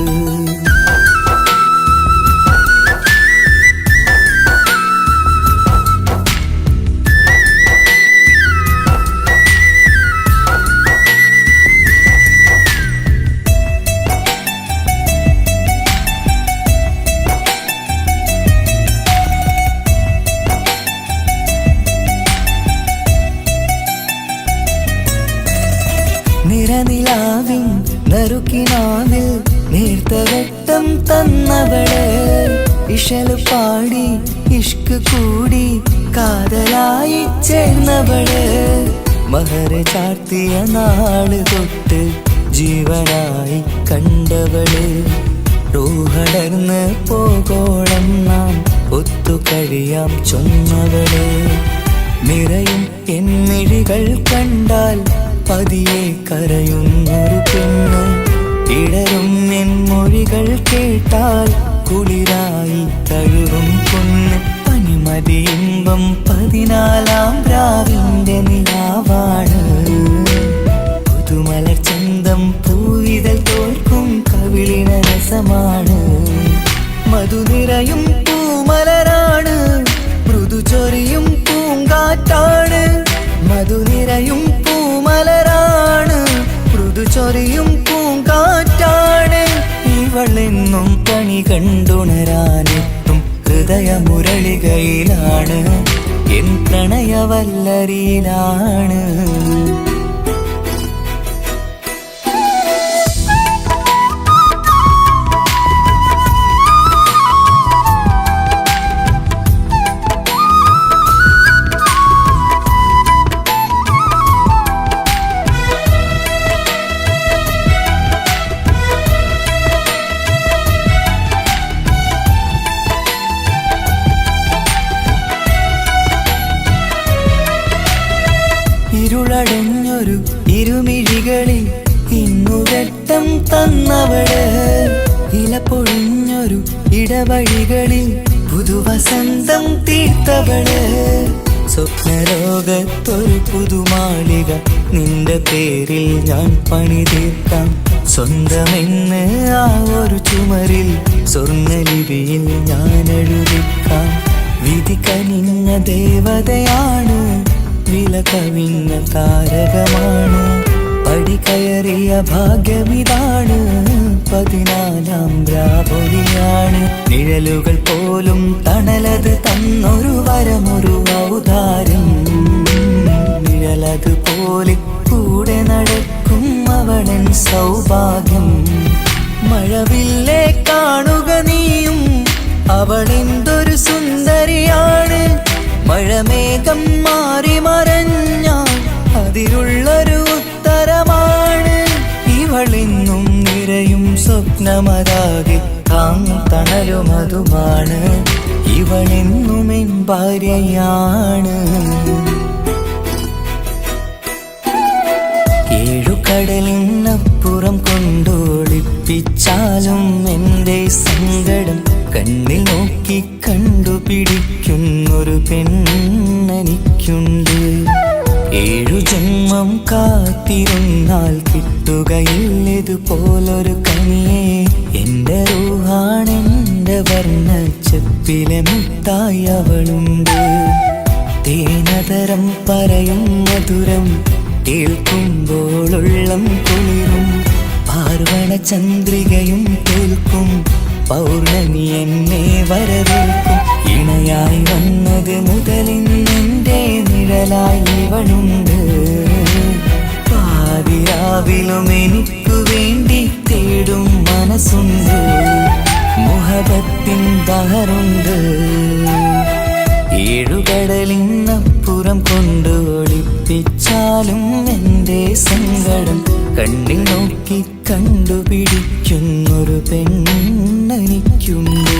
നിറനിലാവിൻ നറുക്കിനാവിൽ നേർത്തവട്ടം തന്നവള് ഇശല് പാടി ഇഷ്ക് കൂടി കാതലായി ചേർന്നവള് മഹർ ചാർത്തിയ നാള് തൊട്ട് ജീവനായി കണ്ടവള് റൂഹടർന്ന് പോകോളം നാം ഒത്തു കഴിയാം ചൊന്നവള് നിറയും എന്നിഴികൾ കണ്ടാൽ പതിയെ കരയുന്നൊരു പെണ്ണ് ഇടരും എൻ മൊഴികൾ കേട്ടാൽ കുളിരായി തഴുകും പൊന്ന് പനിമതിയിമ്പം 14-ാം രാവിന്റെ നിലാവാണ് പുതുമലർ ചന്തം പൂവിതൽ തോൽക്കും കവിളിന രസമാണ് മധു നിറയും പൂമലരാണ് മൃദു ചൊരിയും പൂങ്കാറ്റാണ് മധു നിറയും പൂമലരാണ് മൃദു ചൊരിയും കണി കണ്ടുണരാനെത്തും ഹൃദയമുരളികയിലാണ് എൻ പ്രണയവല്ലരിയിലാണ്. ഇരുളടഞ്ഞൊരു ഇരുമിഴികളിൽ ഇന്നു വെട്ടം തന്നവള്, ഇലപ്പൊഴിഞ്ഞൊരു ഇടവഴികളിൽ പുതുവസന്തം തീർത്തവള്. സ്വപ്നലോകത്തൊരു പുതുമാളിക നിന്റെ പേരിൽ ഞാൻ പണി തീർക്കാം. സ്വന്തമെന്ന് ആ ഒരു ചുമരിൽ സ്വർണ്ണലിപിയിൽ ഞാൻ എഴുതിക്കാം. വിധി കനിഞ്ഞ ദേവതയാണ്, വില കവിഞ്ഞ താരകമാണ്. പടി കയറിയ ഭാഗ്യമിതാണ്, 14ാം രാപൊലിയാണ്. നിഴലുകൾ പോലും തണലത് തന്നൊരു വരമൊരു ഔദാര്യം. നിഴലത് പോലെ കൂടെ നടക്കും അവളൻ സൗഭാഗ്യം. മഴവില്ലേ കാണുക നീയും, അവളെന്തൊരു സുന്ദരിയാണ്. മഴമേഘം മാറി മറഞ്ഞാൽ അതിലുള്ളൊരു ഉത്തരമാണ്. ഇവളെന്നും നിറയും സ്വപ്നമതാകെ തണലുമതുമാണ്. ഇവളെന്നും എൻ ഭാര്യയാണ്. ഏഴുകടലിനപ്പുറം കൊണ്ടോളിപ്പിച്ചാലും എൻ്റെ സങ്കടം കണ്ണിൽ നോക്കി കണ്ടുപിടിക്കുന്നൊരു പെണ്ണെനിക്കുണ്ട്. 7 ജന്മം കാത്തിരുന്നാൽ കിട്ടുകയില്ലതുപോലൊരു കനിയെ. എൻ്റെ റൂഹാണെൻ്റെ വർണ്ണച്ചപ്പിലെ മുത്തായി അവളുണ്ട്. തേനതരം പറയും മധുരം കേൾക്കുമ്പോളുള്ളം കുളിരും. പാർവണ ചന്ദ്രികയും കേൾക്കും, പൗർണമി എന്നെ വരവേൽക്കും. ഇണയായി വന്നത് മുതലിന്നെൻ്റെ നിഴലായി ഇവളുണ്ട്. പാതിരാവിലും എനിക്കു വേണ്ടി തേടും മനസ്സുണ്ട്. മുഹബത്തിൻ ബഹറുണ്ട്. 7 കടലിനപ്പുറം കൊണ്ട് ഒളിപ്പിച്ചാലും എൻ്റെ സങ്കടം കണ്ണിൽ നോക്കി കണ്ടുപിടിക്കുന്നൊരു പെണ്ണെനിക്കുണ്ട്.